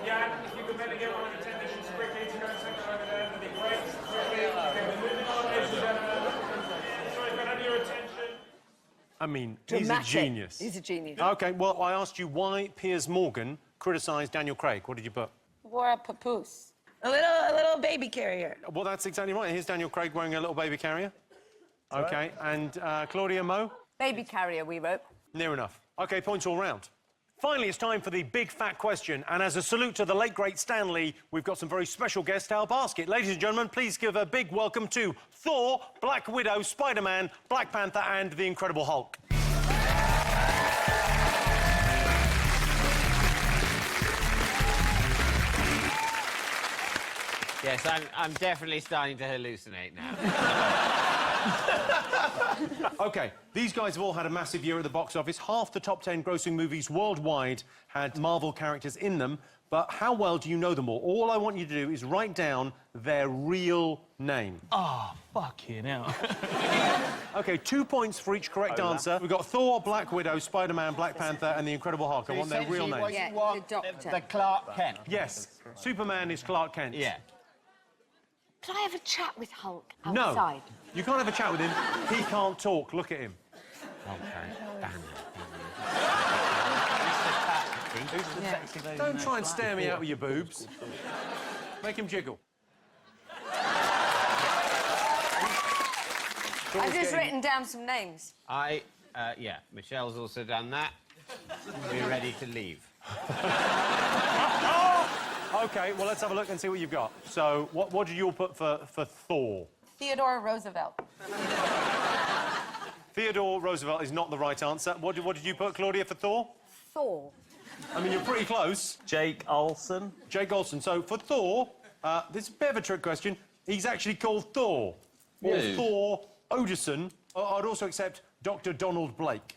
Yeah, if you could maybe get one of the technicians quickly to go and take it over there, that'd be great. Quickly, okay, we're moving on, ladies and gentlemen. Sorry, can I have your attention? I mean, Dramatic. he's a genius. He's a genius. OK, well, I asked you why Piers Morgan criticised Daniel Craig. What did you put? Wore a papoose. A little baby carrier. Well, that's exactly right. Here's Daniel Craig wearing a little baby carrier. OK, and Claudia, Mo? Baby carrier, we wrote. Near enough. OK, points all round. Finally, it's time for the big fat question. And as a salute to the late, great Stan Lee, we've got some very special guests to help ask it. Ladies and gentlemen, please give a big welcome to Thor, Black Widow, Spider-Man, Black Panther and the Incredible Hulk. Yes, I'm definitely starting to hallucinate now. OK, these guys have all had a massive year at the box office. Half the top 10 grossing movies worldwide had Marvel characters in them. But how well do you know them all? All I want you to do is write down their real name. Oh, fuck you now. OK, 2 points for each correct answer. We've got Thor, Black Widow, Spider-Man, Black Panther and the Incredible Hulk. I want their real names. Yeah, the Doctor. The Clark Kent. Yes, Superman is Clark Kent. Yeah. Can I have a chat with Hulk No, outside? you can't have a chat with him. He can't talk. Look at him. Don't try and stare me out with your boobs. Make him jiggle. I've just written down some names. Yeah, Michelle's also done that. We're ready to leave. OK, well, let's have a look and see what you've got. So, what did you all put for Thor? Theodore Roosevelt. Theodore Roosevelt is not the right answer. What did you put, Claudia, for Thor? Thor. I mean, you're pretty close. Jake Olsen. Jake Olsen. So, for Thor, this is a bit of a trick question. He's actually called Thor. Or Thor Odinson. I'd also accept Dr. Donald Blake.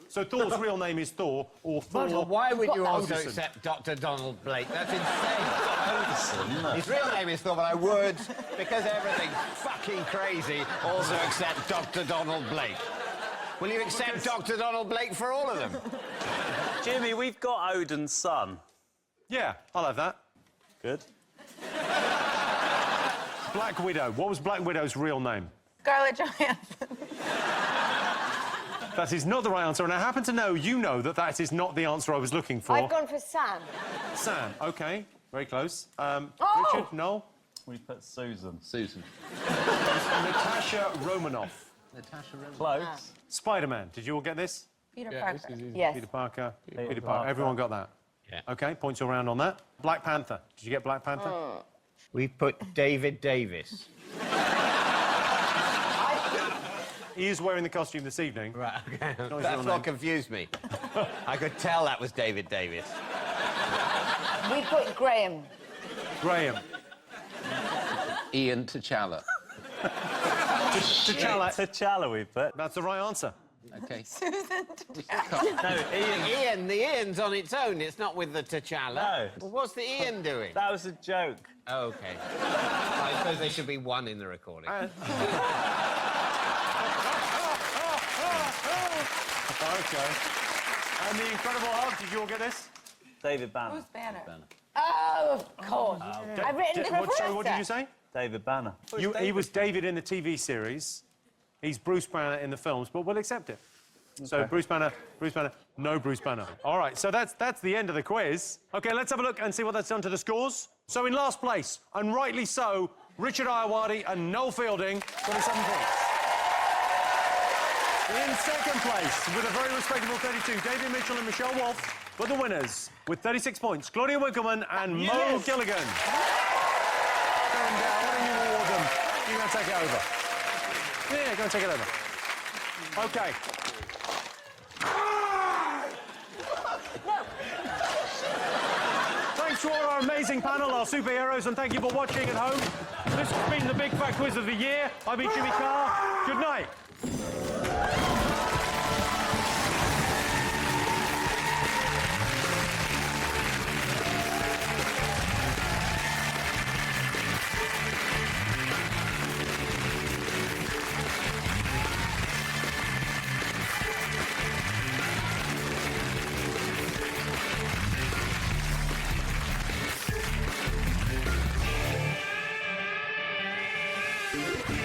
So Thor's real name is Thor, or Thor. Well, why would you also Odinson. accept Dr. Donald Blake? That's insane. His real name is Thor, but I would, because everything's fucking crazy, also accept Dr. Donald Blake. Will you accept Dr. Donald Blake for all of them? Jimmy, we've got Odin's son. Yeah, I'll have that. Good. Black Widow. What was Black Widow's real name? Scarlett Johansson. That is not the right answer, and I happen to know you know that is not the answer I was looking for. I've gone for Sam. Sam, OK. Very close. Oh! Richard, Noel? We put Susan. Susan. Natasha Romanoff. Natasha Romanoff. Close. Spider-Man. Did you all get this? Peter Parker. Yes. Peter Parker. Peter Parker. Parker. Everyone got that? Yeah. OK, points all round on that. Black Panther. Did you get Black Panther? We put David Davis. He is wearing the costume this evening. Right, okay. Not his real That's name. what confused me. I could tell that was David Davis. We put Graham. Graham. Ian T'Challa. T'Challa. T'Challa we put. That's the right answer. OK. Susan. No, Ian. The Ian's on its own. It's not with the T'Challa. No. Well, what's the Ian doing? That was a joke. Oh, OK. I suppose there should be one in the recording. OK. And the Incredible Hulk, did you all get this? David Banner. Who's Banner? Oh, of course. I've written the professor. What did you say? David Banner. He was David in the TV series. He's Bruce Banner in the films, but we'll accept it. So Okay. Bruce Banner, no Bruce Banner. All right, so that's the end of the quiz. OK, let's have a look and see what that's done to the scores. So in last place, and rightly so, Richard Ayoade and Noel Fielding, 27 points. In second place, with a very respectable 32, David Mitchell and Michelle Wolfe were the winners, with 36 points. Claudia Winkleman and Mo Gilligan. Going down, why don't you award them? You're going to take it over. Yeah, go and take it over. OK. Thanks to all our amazing panel, our superheroes, and thank you for watching at home. This has been the Big Fat Quiz of the Year. I've been Jimmy Carr. Good night. Thank you.